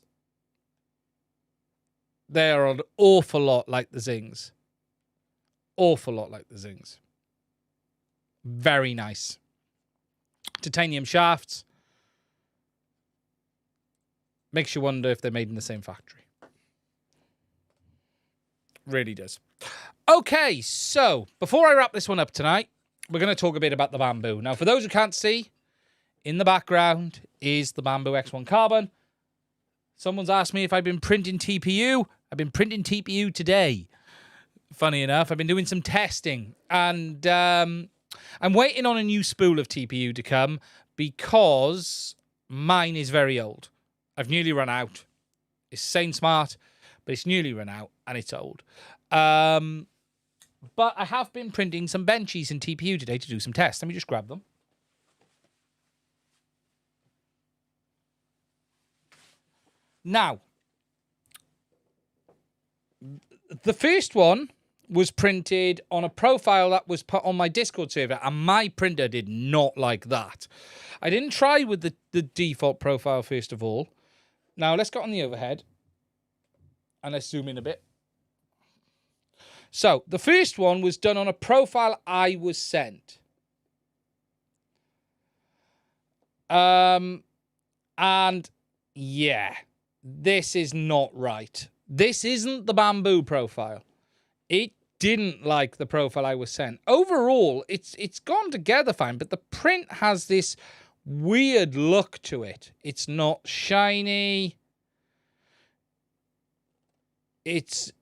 They are an awful lot like the Zings. Awful lot like the Zings. Very nice. Titanium shafts. Makes you wonder if they're made in the same factory. Really does. Okay, so before I wrap this one up tonight, we're going to talk a bit about the Bamboo. Now, for those who can't see, in the background is the Bamboo X1 Carbon. Someone's asked me if I've been printing TPU. I've been printing TPU today. Funny enough, I've been doing some testing. And I'm waiting on a new spool of TPU to come because mine is very old. I've nearly run out. It's Saint Smart, but it's nearly run out and it's old. But I have been printing some benchies in TPU today to do some tests. Let me just grab them. Now, the first one was printed on a profile that was put on my Discord server, and my printer did not like that. I didn't try with the default profile first of all. Now, let's go on the overhead, and let's zoom in a bit. So, the first one was done on a profile I was sent. And, yeah, this is not right. This isn't the Bamboo profile. It didn't like the profile I was sent. Overall, it's gone together fine, but the print has this weird look to it. It's not shiny. It's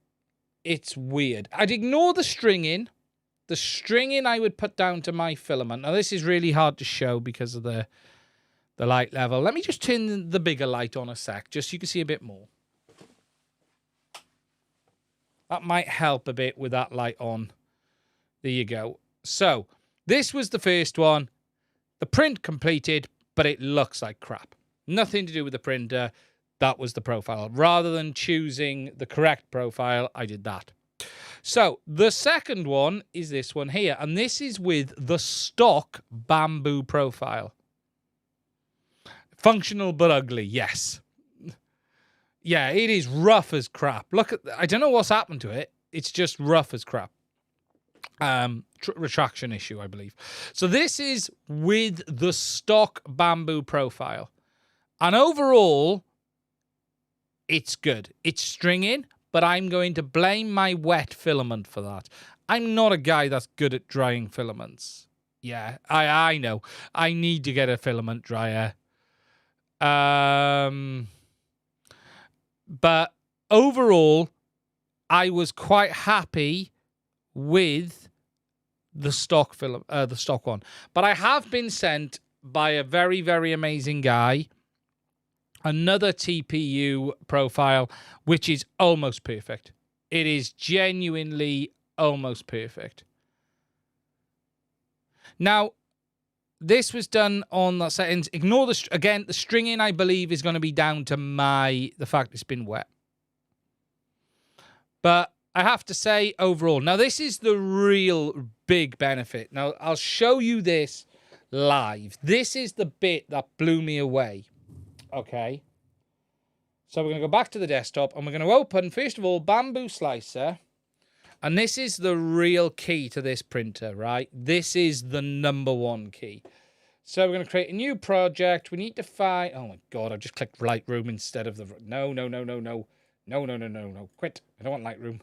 weird. I'd ignore the stringing. The stringing I would put down to my filament. Now, this is really hard to show because of the light level. Let me just turn the bigger light on a sec, just so you can see a bit more. That might help a bit with that light on. There you go. So, this was the first one. The print completed, but it looks like crap. Nothing to do with the printer. That was the profile. Rather than choosing the correct profile, I did that. So, the second one is this one here. And this is with the stock Bamboo profile. Functional but ugly, yes. Yeah, it is rough as crap. Look at, I don't know what's happened to it. It's just rough as crap. Retraction issue, I believe. So this is with the stock Bamboo profile. And overall, it's good. It's stringing, but I'm going to blame my wet filament for that. I'm not a guy that's good at drying filaments. Yeah, I know. I need to get a filament dryer. But overall, I was quite happy with the stock film, the stock one. But I have been sent by a very, very amazing guy another TPU profile, which is almost perfect. It is genuinely almost perfect. Now, this was done on the settings. Ignore the, again, the stringing, I believe, is going to be down to the fact it's been wet. But I have to say, overall, now this is the real big benefit. Now, I'll show you this live. This is the bit that blew me away. Okay. So we're going to go back to the desktop and we're going to open, first of all, Bamboo Slicer. And this is the real key to this printer, right? This is the #1 key. So we're going to create a new project. We need to find... Oh, my God. I've just clicked Lightroom instead of the... No. Quit. I don't want Lightroom.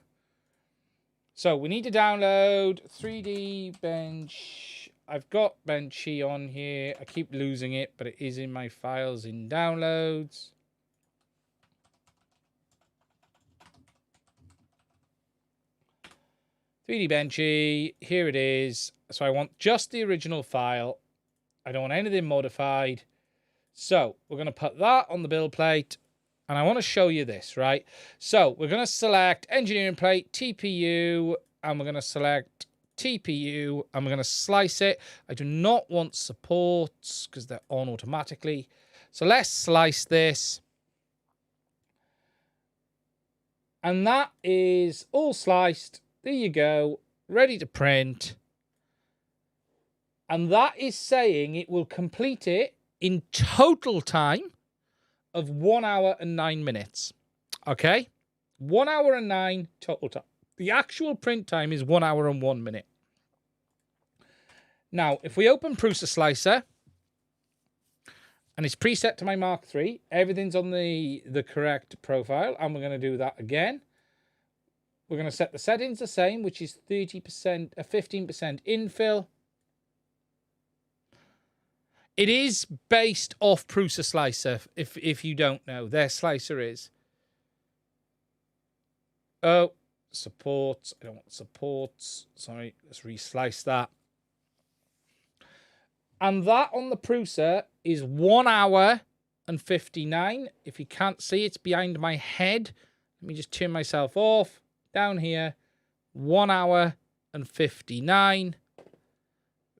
So we need to download 3D Bench. I've got Benchy on here. I keep losing it, but it is in my files in downloads. Benchy. Here it is. So I want just the original file. I don't want anything modified. So we're going to put that on the build plate. And I want to show you this, right? So we're going to select engineering plate, TPU, and we're going to select TPU, and we're going to slice it. I do not want supports because they're on automatically. So let's slice this. And that is all sliced. There you go. Ready to print. And that is saying it will complete it in total time of 1 hour and 9 minutes. Okay? 1 hour and 9 total time. The actual print time is 1 hour and 1 minute. Now, if we open Prusa Slicer, and it's preset to my Mark III, everything's on the correct profile, and we're going to do that again. We're going to set the settings the same, which is 30%, 15% infill. It is based off Prusa Slicer, if you don't know. Their slicer is. Oh, supports. I don't want supports. Sorry, let's reslice that. And that on the Prusa is 1 hour and 59. If you can't see, it's behind my head. Let me just turn myself off. Down here, 1 hour and 59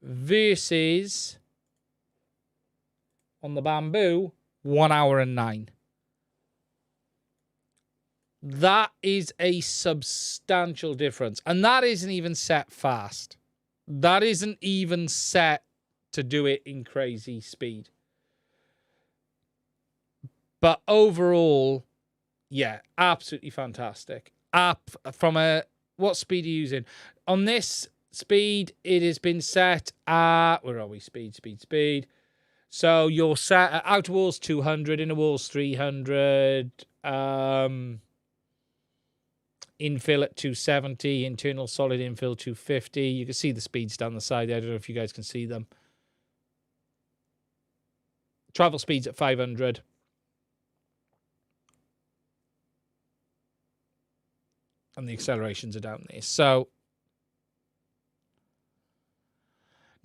versus... on the Bamboo, 1 hour and 9. That is a substantial difference. And that isn't even set fast. That isn't even set to do it in crazy speed. But overall, yeah, absolutely fantastic. From a... what speed are you using? On this speed, it has been set at... where are we? Speed. So you're set at outer walls 200, inner walls 300, infill at 270, internal solid infill 250. You can see the speeds down the side there. I don't know if you guys can see them. Travel speeds at 500. And the accelerations are down there. So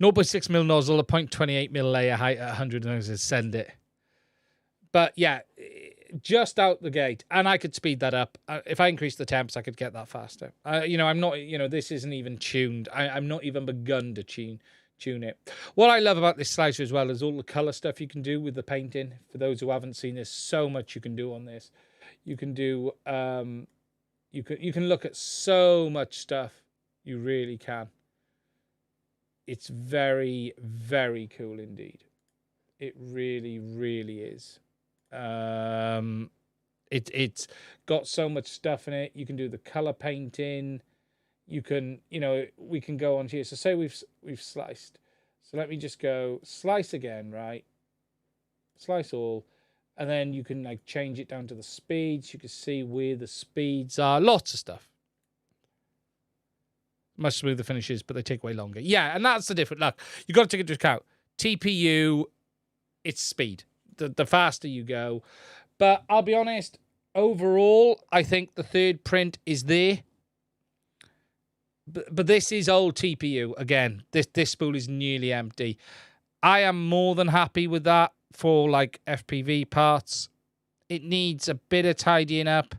0.6 mil nozzle, a 0.28 mil layer height at 100, and send it. But yeah, just out the gate, and I could speed that up. If I increase the temps, I could get that faster. I'm not, this isn't even tuned. I'm not even begun to tune it. What I love about this slicer as well is all the color stuff you can do with the painting. For those who haven't seen this, so much you can do on this. You can do, you can look at so much stuff. You really can. It's very, very cool indeed. It really, really is. It's got so much stuff in it. You can do the color painting. You can, we can go on here. So say we've sliced. So let me just go slice again, right? Slice all. And then you can like change it down to the speeds. You can see where the speeds are. Lots of stuff. Much smoother finishes, but they take way longer. Yeah, and that's the difference. Look, you've got to take into account. TPU, it's speed. The faster you go. But I'll be honest, overall, I think the third print is there. But this is old TPU. Again, this spool is nearly empty. I am more than happy with that for like FPV parts. It needs a bit of tidying up,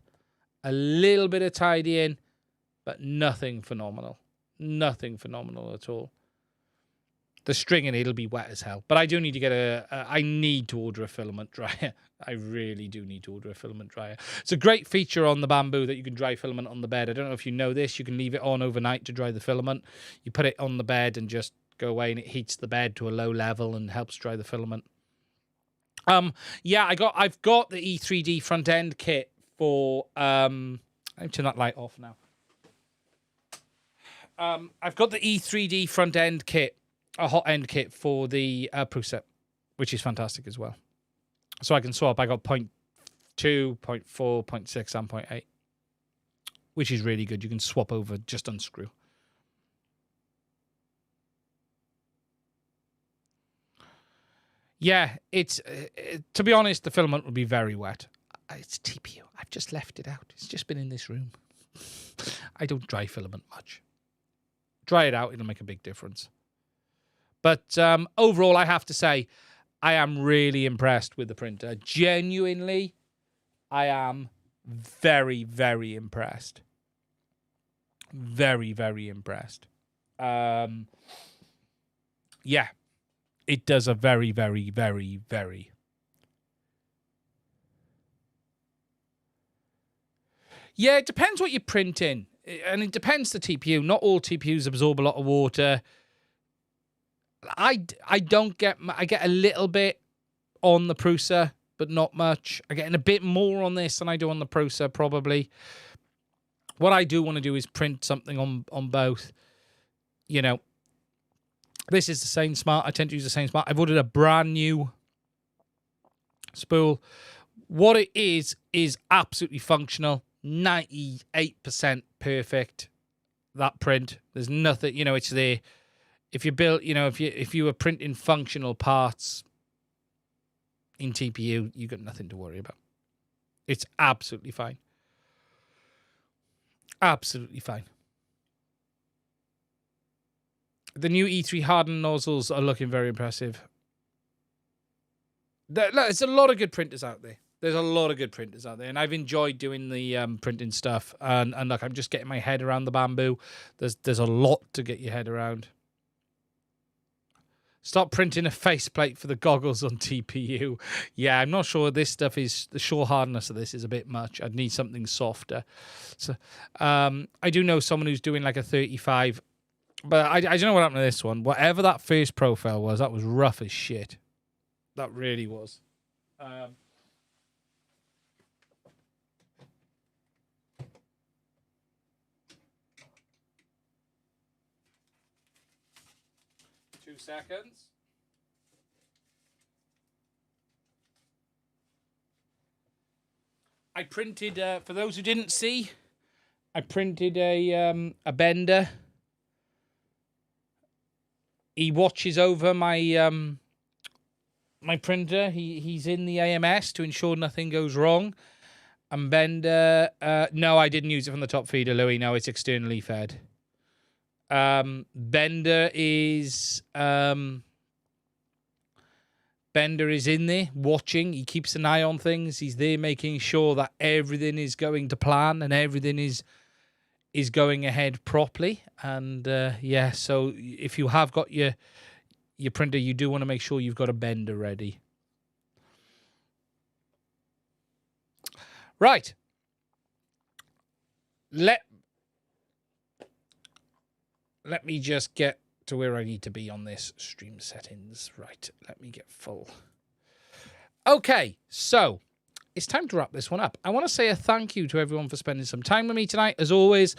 a little bit of tidying, but nothing phenomenal. Nothing phenomenal at all. The string in it'll be wet as hell. But I do need to get I need to order a filament dryer. I really do need to order a filament dryer. It's a great feature on the Bamboo that you can dry filament on the bed. I don't know if you know this. You can leave it on overnight to dry the filament. You put it on the bed and just go away, and it heats the bed to a low level and helps dry the filament. Yeah, I've got the E3D front end kit for let me turn that light off now. I've got the E3D front end kit a hot end kit for the Prusa, which is fantastic as well. So I can swap. I got 0.2, 0.4, 0.6, and 0.8, which is really good. You can swap over, just unscrew. Yeah, it's to be honest, the filament will be very wet. It's TPU. I've just left it out. It's just been in this room. I don't dry filament much. Dry it out, it'll make a big difference. But overall, I have to say, I am really impressed with the printer. Genuinely, I am very, very impressed. Very, very impressed. Yeah. It does a very, very, very, very... Yeah, it depends what you print in. And it depends the TPU. Not all TPUs absorb a lot of water. I don't get... I get a little bit on the Prusa, but not much. I'm getting a bit more on this than I do on the Prusa, probably. What I do want to do is print something on both. You know, this is the same smart. I tend to use the same smart. I've ordered a brand new spool. What it is absolutely functional. 98% perfect. That print. There's nothing, you know, it's there. If you build, you know, if you were printing functional parts in TPU, you got nothing to worry about. It's absolutely fine. Absolutely fine. The new E3 hardened nozzles are looking very impressive. There's a lot of good printers out there. There's a lot of good printers out there, and I've enjoyed doing the printing stuff. And look, I'm just getting my head around the bamboo. There's a lot to get your head around. Stop printing a faceplate for the goggles on TPU. Yeah, I'm not sure this stuff is... The shore hardness of this is a bit much. I'd need something softer. So, I do know someone who's doing like a 35... But I don't know what happened to this one. Whatever that first profile was, that was rough as shit. That really was. 2 seconds. I printed, for those who didn't see, I printed a bender. He watches over my my printer. He's in the AMS to ensure nothing goes wrong. And Bender, no, I didn't use it from the top feeder, Louis. No, it's externally fed. Bender is in there watching. He keeps an eye on things. He's there making sure that everything is going to plan and everything is going ahead properly. And yeah, so if you have got your printer, you do want to make sure you've got a bender ready. Right. Let me just get to where I need to be on this stream settings. Right, let me get full. Okay, so it's time to wrap this one up. I want to say a thank you to everyone for spending some time with me tonight, as always.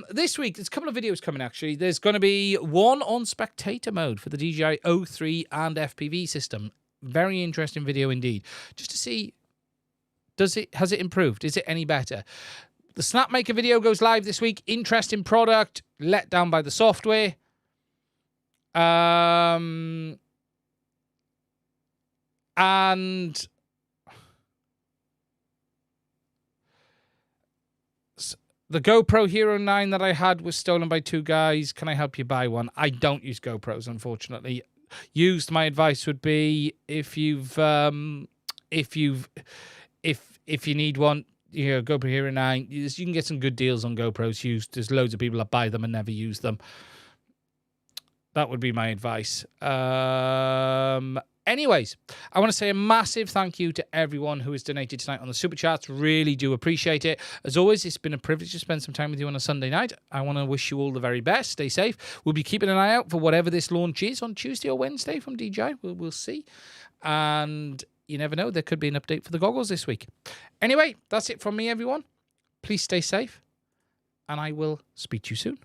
This week, there's a couple of videos coming, actually. There's going to be one on spectator mode for the DJI O3 and FPV system. Very interesting video indeed. Just to see, has it improved? Is it any better? The Snapmaker video goes live this week. Interesting product, let down by the software. And the GoPro Hero 9 that I had was stolen by 2 guys. Can I help you buy one? I don't use GoPros, unfortunately. Used, my advice would be if you need one, you know, GoPro Hero 9, you can get some good deals on GoPros used. There's loads of people that buy them and never use them. That would be my advice. Anyways, I want to say a massive thank you to everyone who has donated tonight on the Super Chats. Really do appreciate it. As always, it's been a privilege to spend some time with you on a Sunday night. I want to wish you all the very best. Stay safe. We'll be keeping an eye out for whatever this launch is on Tuesday or Wednesday from DJI. We'll see. And you never know, there could be an update for the goggles this week. Anyway, that's it from me, everyone. Please stay safe, and I will speak to you soon.